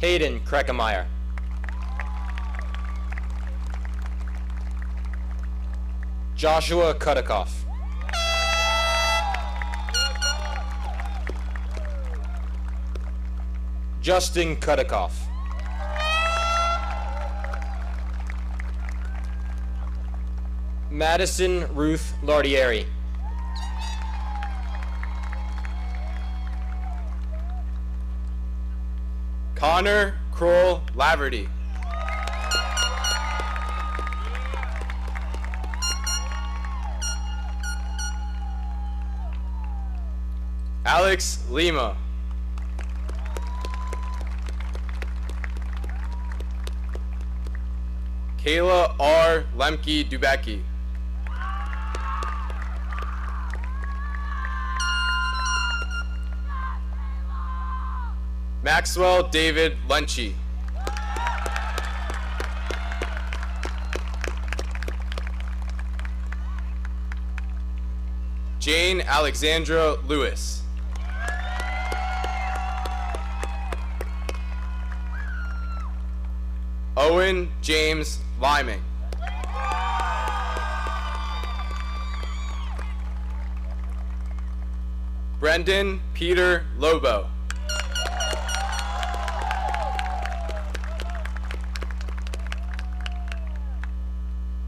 Hayden Krakemeyer. Joshua Kudikoff. Justin Kudikoff. Madison Ruth Lardieri. Connor Kroll Laverty. Alex Lima. Kayla R. Lemke Dubecki. Maxwell David Lunchy. Jane Alexandra Lewis. Owen James Liming. Brendan Peter Lobo.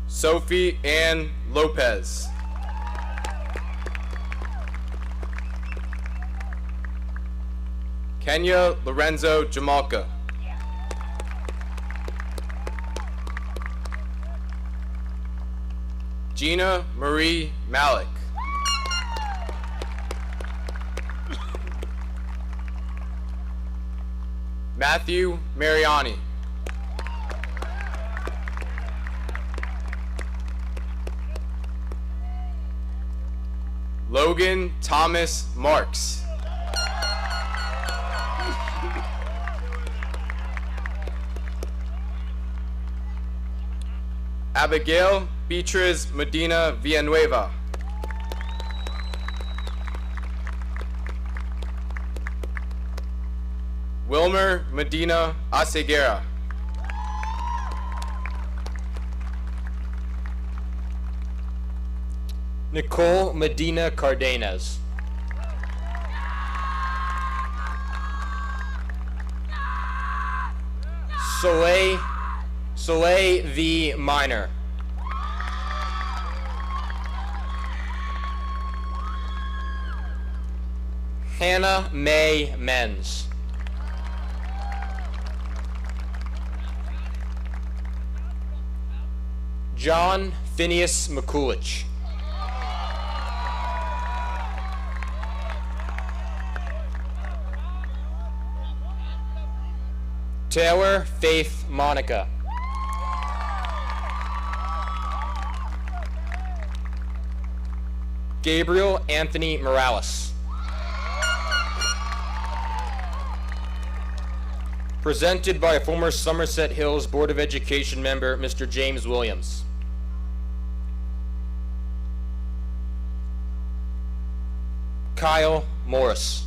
Sophie Ann Lopez. Kenya Lorenzo Jamalka. Gina Marie Malik. Matthew Mariani. Logan Thomas Marks. Abigail Beatriz Medina Villanueva. Wilmer Medina Aseguera. Nicole Medina Cardenas. Soleil V. Minor. Hannah May Menz. John Phineas McCoolidge. Taylor Faith Monica. Gabriel Anthony Morales. Presented by former Somerset Hills Board of Education member, Mr. James Williams. Kyle Morris.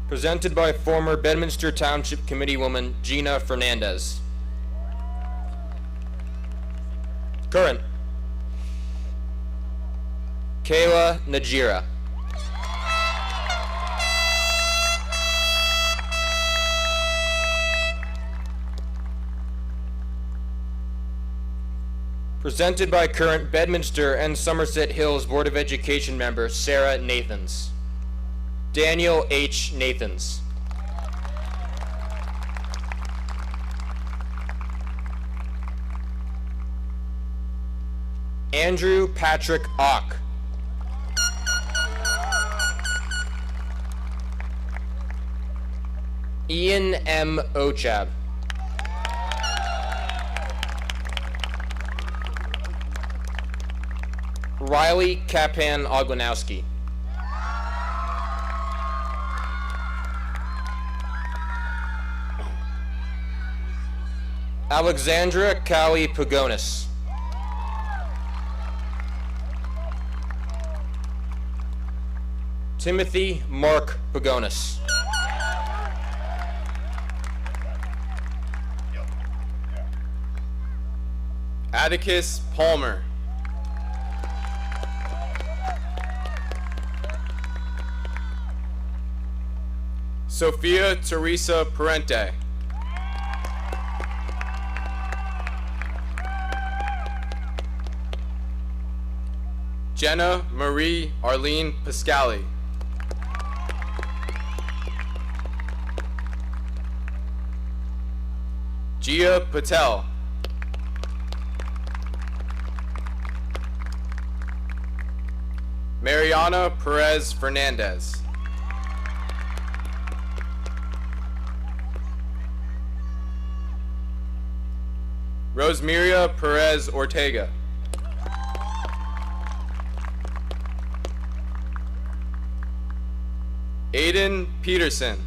Presented by former Bedminster Township Committee woman Gina Fernandez. Current. Kayla Najira. Presented by current Bedminster and Somerset Hills Board of Education member Sarah Nathans. Daniel H. Nathans. Andrew Patrick Ock. Ian M. Ochab. Riley Kapan Oglanowski. Alexandra Callie Pagonis. Timothy Mark Pagonis. Atticus Palmer. Sophia Teresa Parente. Jenna Marie Arlene Pascali. Gia Patel. Mariana Perez Fernandez. Rosemaria Perez Ortega. Aiden Peterson.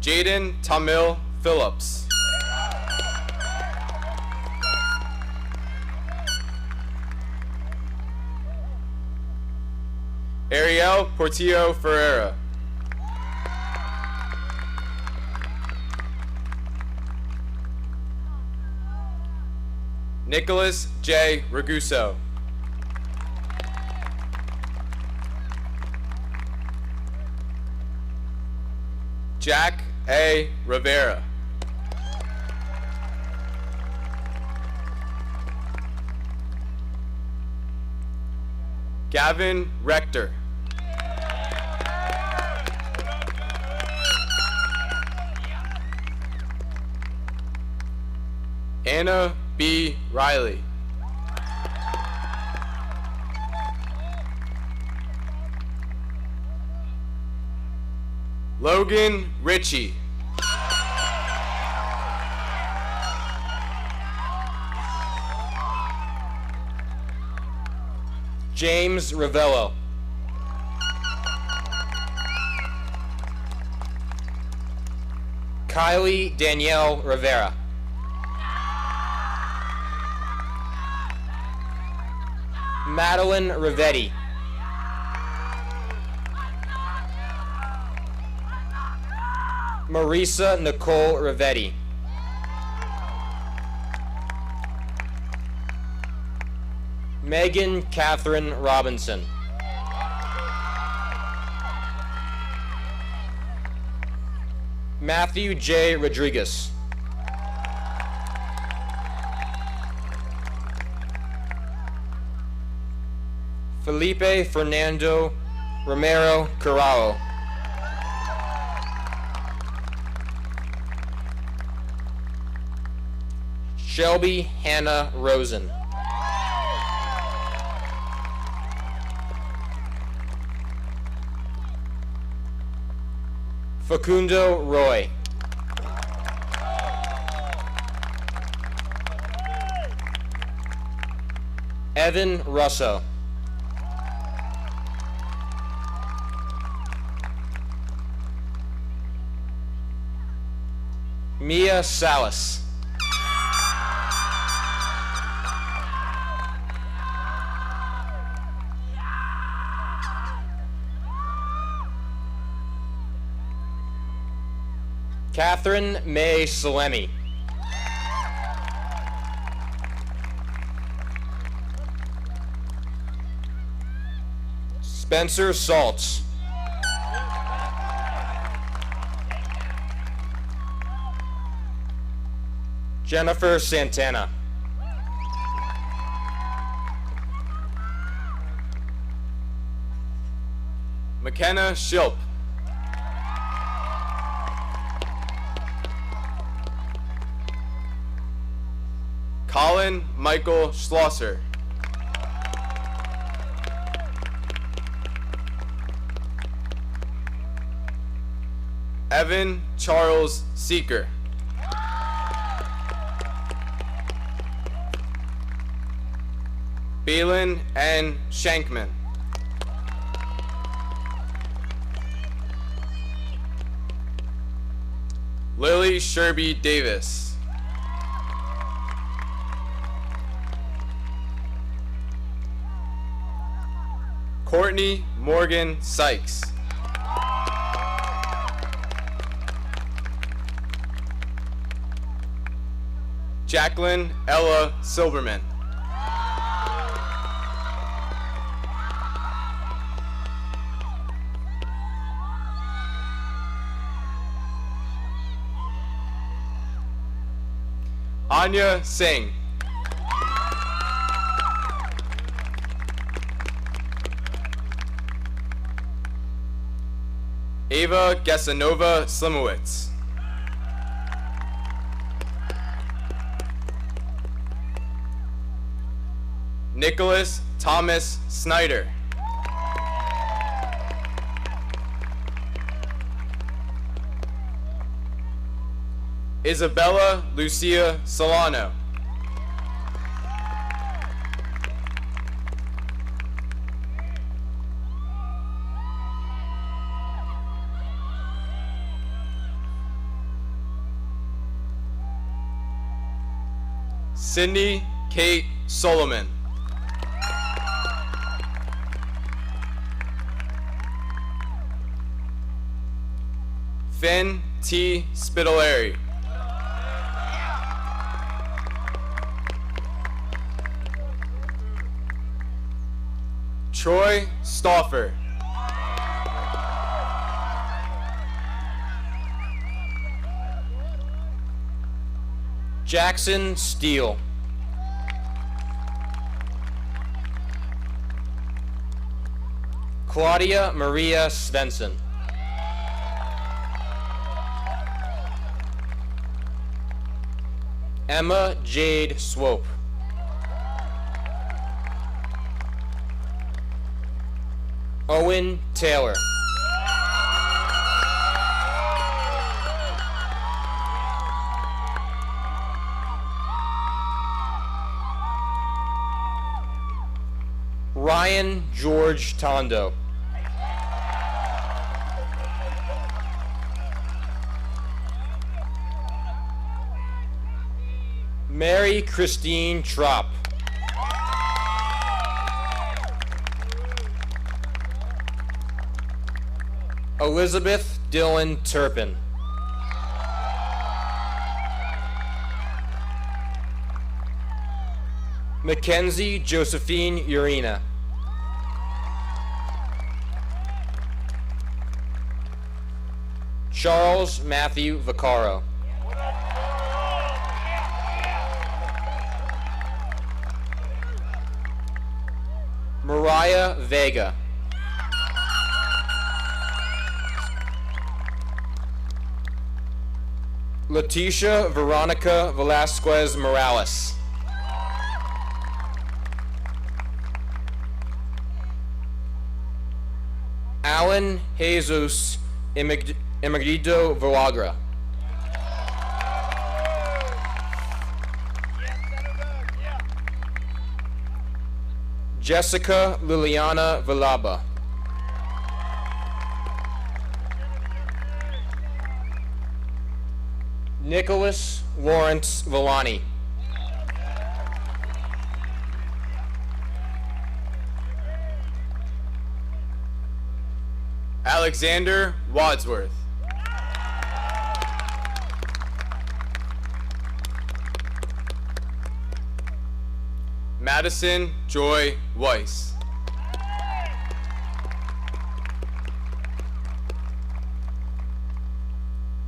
Jaden Tamil Phillips. Ariel Portillo Ferreira. Nicholas J. Raguso. Jack A. Rivera. Gavin Rector. Anna B. Riley. Logan Ritchie. James Ravello. Kylie Danielle Rivera. Madeline Rivetti. Marisa Nicole Rivetti. Megan Catherine Robinson. Matthew J. Rodriguez. Felipe Fernando Romero Corrao. Shelby Hannah Rosen. Facundo Roy. Evan Russo. Mia Salas. Catherine May Salemi. Spencer Saltz. Jennifer Santana. McKenna Shilp. Colin Michael Schlosser. Evan Charles Seeker. Balin N. Shankman. Lily Sherby Davis. Courtney Morgan Sykes. Jacqueline Ella Silberman. Anya Singh. Ava Gasanova Slimowitz. Nicholas Thomas Snyder. Isabella Lucia Solano. Sydney Kate Solomon. Finn T. Spitaleri. Troy Stauffer. Jackson Steele. Claudia Maria Svensson. Emma Jade Swope. Owen Taylor. Ryan George Tondo. Mary Christine Trop. Elizabeth Dylan Turpin. Mackenzie Josephine Urena. Charles Matthew Vaccaro. Mariah Vega. Leticia Veronica Velasquez Morales. Alan Jesus Emerito Villagra. Jessica Liliana Villaba. Nicholas Lawrence Villani. Alexander Wadsworth. Madison Joy Weiss.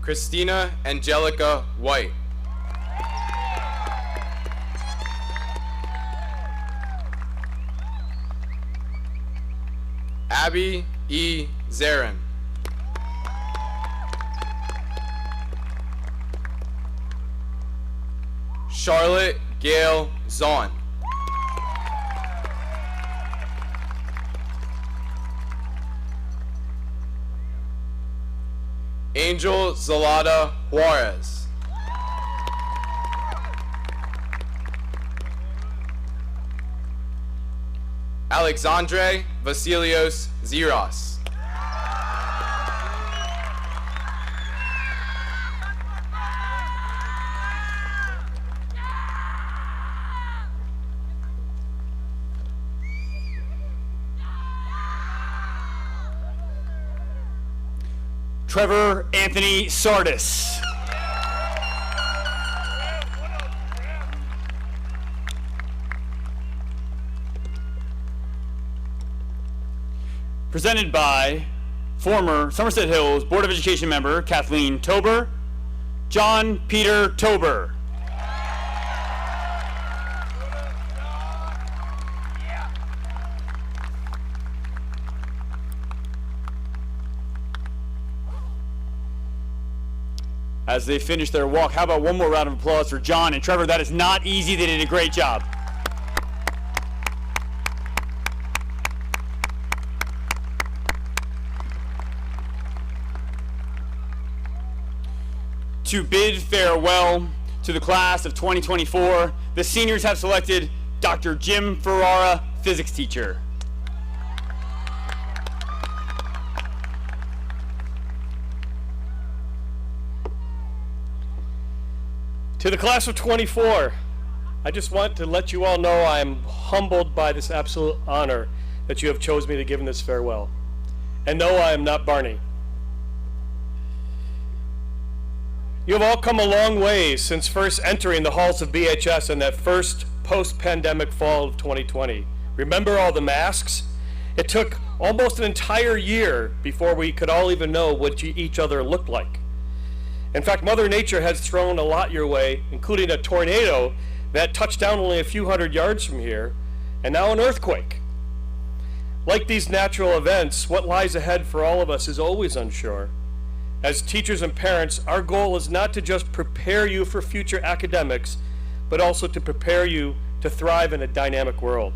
Christina Angelica White. Abby E. Zarin. Charlotte Gail Zahn. Angel Zalata Juarez. Alexandre Vasilios Ziros. Trevor Anthony Sardis. Presented by former Somerset Hills Board of Education member Kathleen Tober, John Peter Tober. As they finish their walk, how about one more round of applause for John and Trevor? That is not easy. They did a great job. To bid farewell to the class of 2024, the seniors have selected Dr. Jim Ferrara, physics teacher. To the class of 24, I just want to let you all know I am humbled by this absolute honor that you have chosen me to give in this farewell. And no, I am not Barney. You have all come a long way since first entering the halls of BHS in that first post-pandemic fall of 2020. Remember all the masks? It took almost an entire year before we could all even know what each other looked like. In fact, Mother Nature has thrown a lot your way, including a tornado that touched down only a few hundred yards from here, and now an earthquake. Like these natural events, what lies ahead for all of us is always unsure. As teachers and parents, our goal is not to just prepare you for future academics, but also to prepare you to thrive in a dynamic world.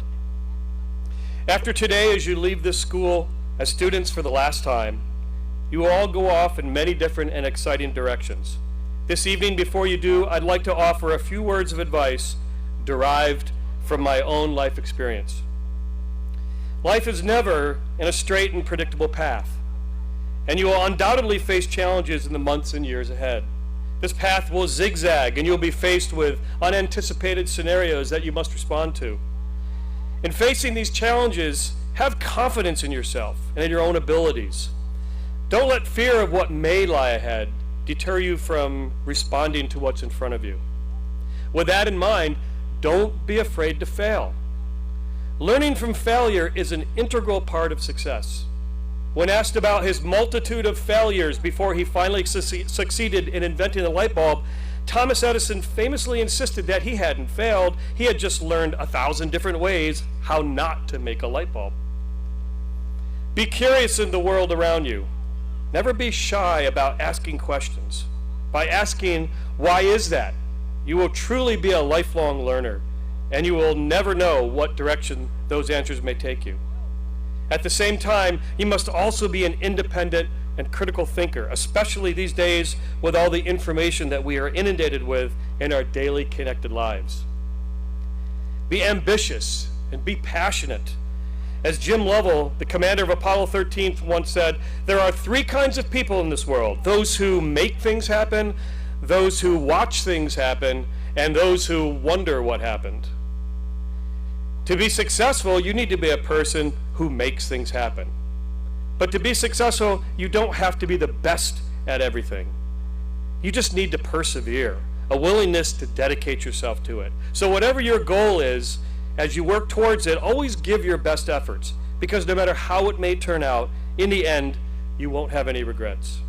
After today, as you leave this school as students for the last time, you will all go off in many different and exciting directions. This evening, before you do, I'd like to offer a few words of advice derived from my own life experience. Life is never in a straight and predictable path, and you will undoubtedly face challenges in the months and years ahead. This path will zigzag, and you'll be faced with unanticipated scenarios that you must respond to. In facing these challenges, have confidence in yourself and in your own abilities. Don't let fear of what may lie ahead deter you from responding to what's in front of you. With that in mind, don't be afraid to fail. Learning from failure is an integral part of success. When asked about his multitude of failures before he finally succeeded in inventing the light bulb, Thomas Edison famously insisted that he hadn't failed, he had just learned 1,000 different ways how not to make a light bulb. Be curious in the world around you. Never be shy about asking questions. By asking, why is that? You will truly be a lifelong learner, and you will never know what direction those answers may take you. At the same time, you must also be an independent, and critical thinker, especially these days with all the information that we are inundated with in our daily connected lives. Be ambitious and be passionate. As Jim Lovell, the commander of Apollo 13, once said, there are three kinds of people in this world: those who make things happen, those who watch things happen, and those who wonder what happened. To be successful, you need to be a person who makes things happen. But to be successful, you don't have to be the best at everything. You just need to persevere, a willingness to dedicate yourself to it. So whatever your goal is, as you work towards it, always give your best efforts, because no matter how it may turn out, in the end, you won't have any regrets.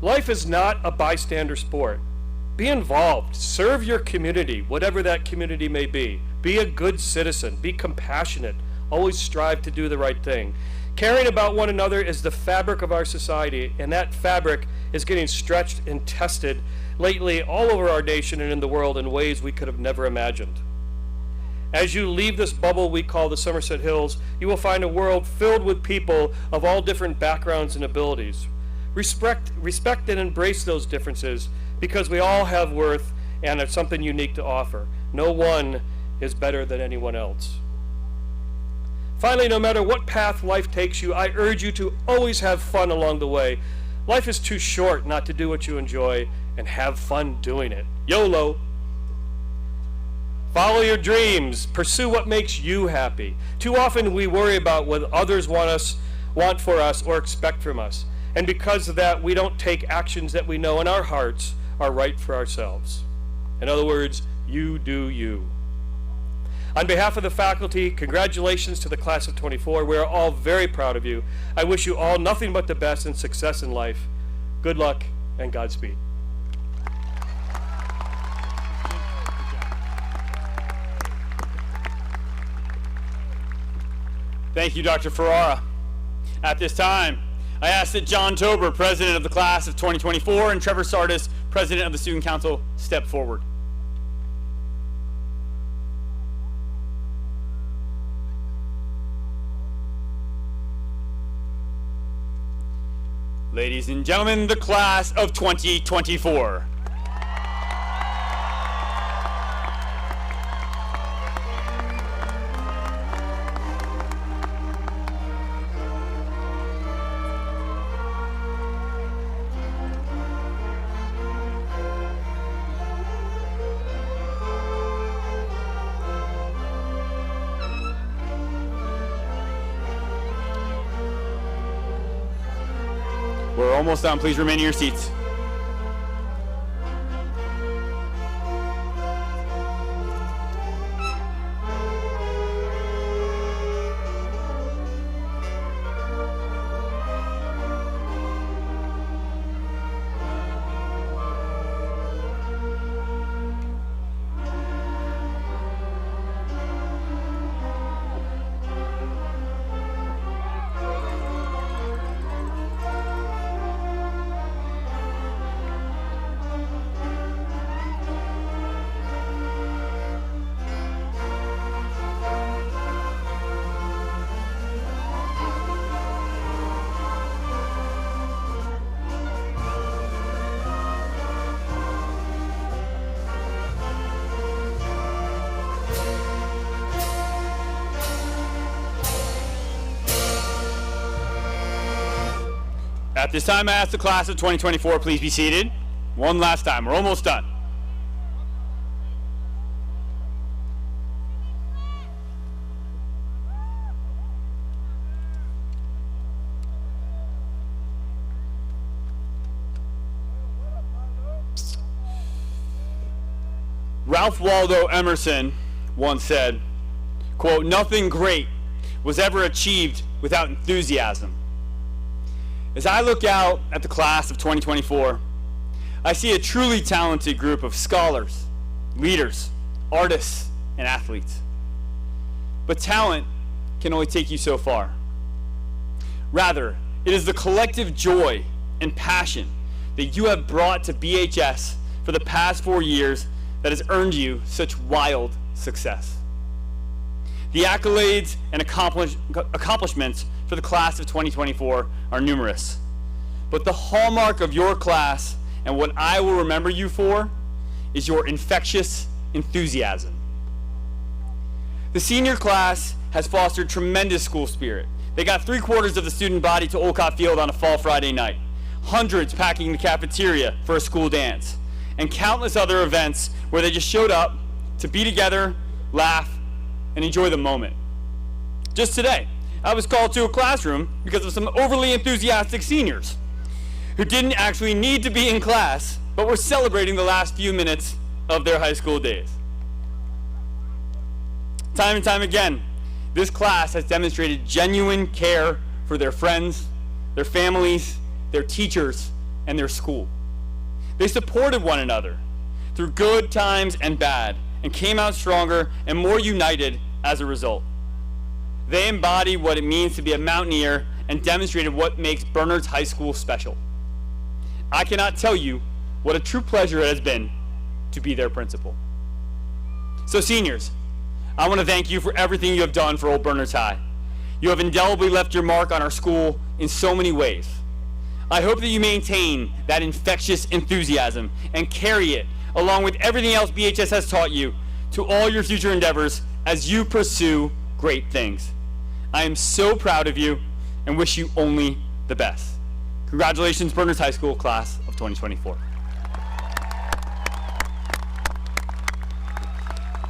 Life is not a bystander sport. Be involved, serve your community, whatever that community may be. Be a good citizen, be compassionate, always strive to do the right thing. Caring about one another is the fabric of our society, and that fabric is getting stretched and tested lately all over our nation and in the world in ways we could have never imagined. As you leave this bubble we call the Somerset Hills, you will find a world filled with people of all different backgrounds and abilities. Respect and embrace those differences, because we all have worth and have something unique to offer. No one is better than anyone else. Finally, no matter what path life takes you, I urge you to always have fun along the way. Life is too short not to do what you enjoy and have fun doing it. YOLO. Follow your dreams. Pursue what makes you happy. Too often we worry about what others want for us or expect from us. And because of that, we don't take actions that we know in our hearts are right for ourselves. In other words, you do you. On behalf of the faculty, congratulations to the class of 24. We are all very proud of you. I wish you all nothing but the best and success in life. Good luck and Godspeed. Thank you, Dr. Ferrara. At this time, I ask that John Tober, president of the class of 2024, and Trevor Sardis, president of the Student Council, step forward. Ladies and gentlemen, the class of 2024. We're almost done. Please remain in your seats. At this time, I ask the class of 2024 please be seated. One last time. We're almost done. Ralph Waldo Emerson once said, quote, "Nothing great was ever achieved without enthusiasm." As I look out at the class of 2024, I see a truly talented group of scholars, leaders, artists, and athletes. But talent can only take you so far. Rather, it is the collective joy and passion that you have brought to BHS for the past 4 years that has earned you such wild success. The accolades and accomplishments for the class of 2024 are numerous. But the hallmark of your class and what I will remember you for is your infectious enthusiasm. The senior class has fostered tremendous school spirit. They got 3/4 of the student body to Olcott Field on a fall Friday night, hundreds packing the cafeteria for a school dance, and countless other events where they just showed up to be together, laugh, and enjoy the moment. Just today, I was called to a classroom because of some overly enthusiastic seniors who didn't actually need to be in class, but were celebrating the last few minutes of their high school days. Time and time again, this class has demonstrated genuine care for their friends, their families, their teachers, and their school. They supported one another through good times and bad, and came out stronger and more united as a result. They embody what it means to be a Mountaineer and demonstrated what makes Bernards High School special. I cannot tell you what a true pleasure it has been to be their principal. So seniors, I want to thank you for everything you have done for Old Bernards High. You have indelibly left your mark on our school in so many ways. I hope that you maintain that infectious enthusiasm and carry it, along with everything else BHS has taught you, to all your future endeavors as you pursue great things. I am so proud of you and wish you only the best. Congratulations, Bernards High School class of 2024.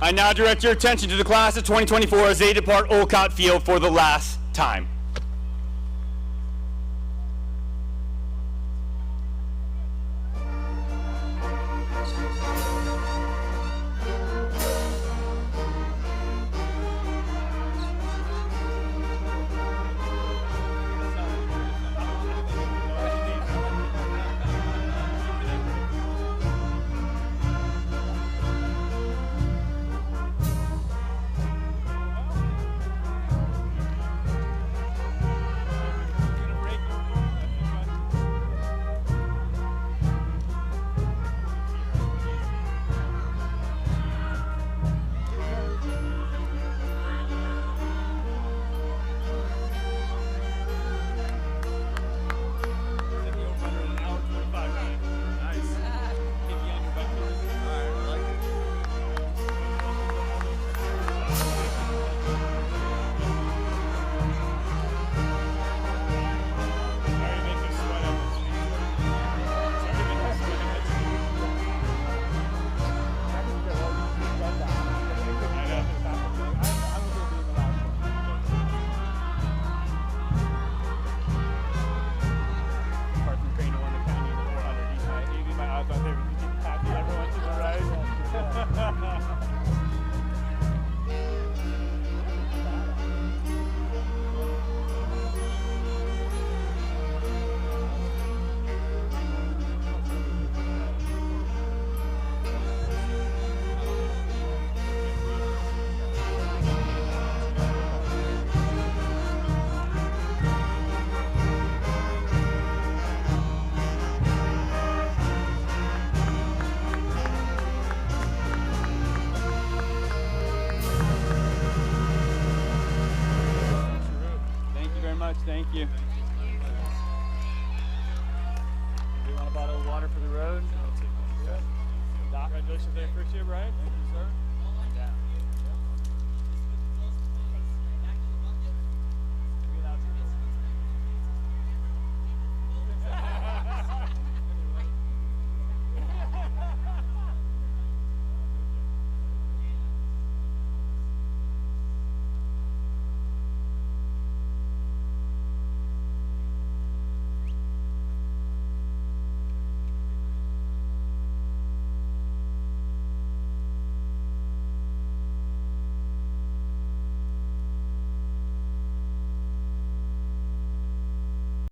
I now direct your attention to the class of 2024 as they depart Olcott Field for the last time. Thank you. Do you want a bottle of water for the road? Doc, congratulations on your first year, Brian. Thank you, sir.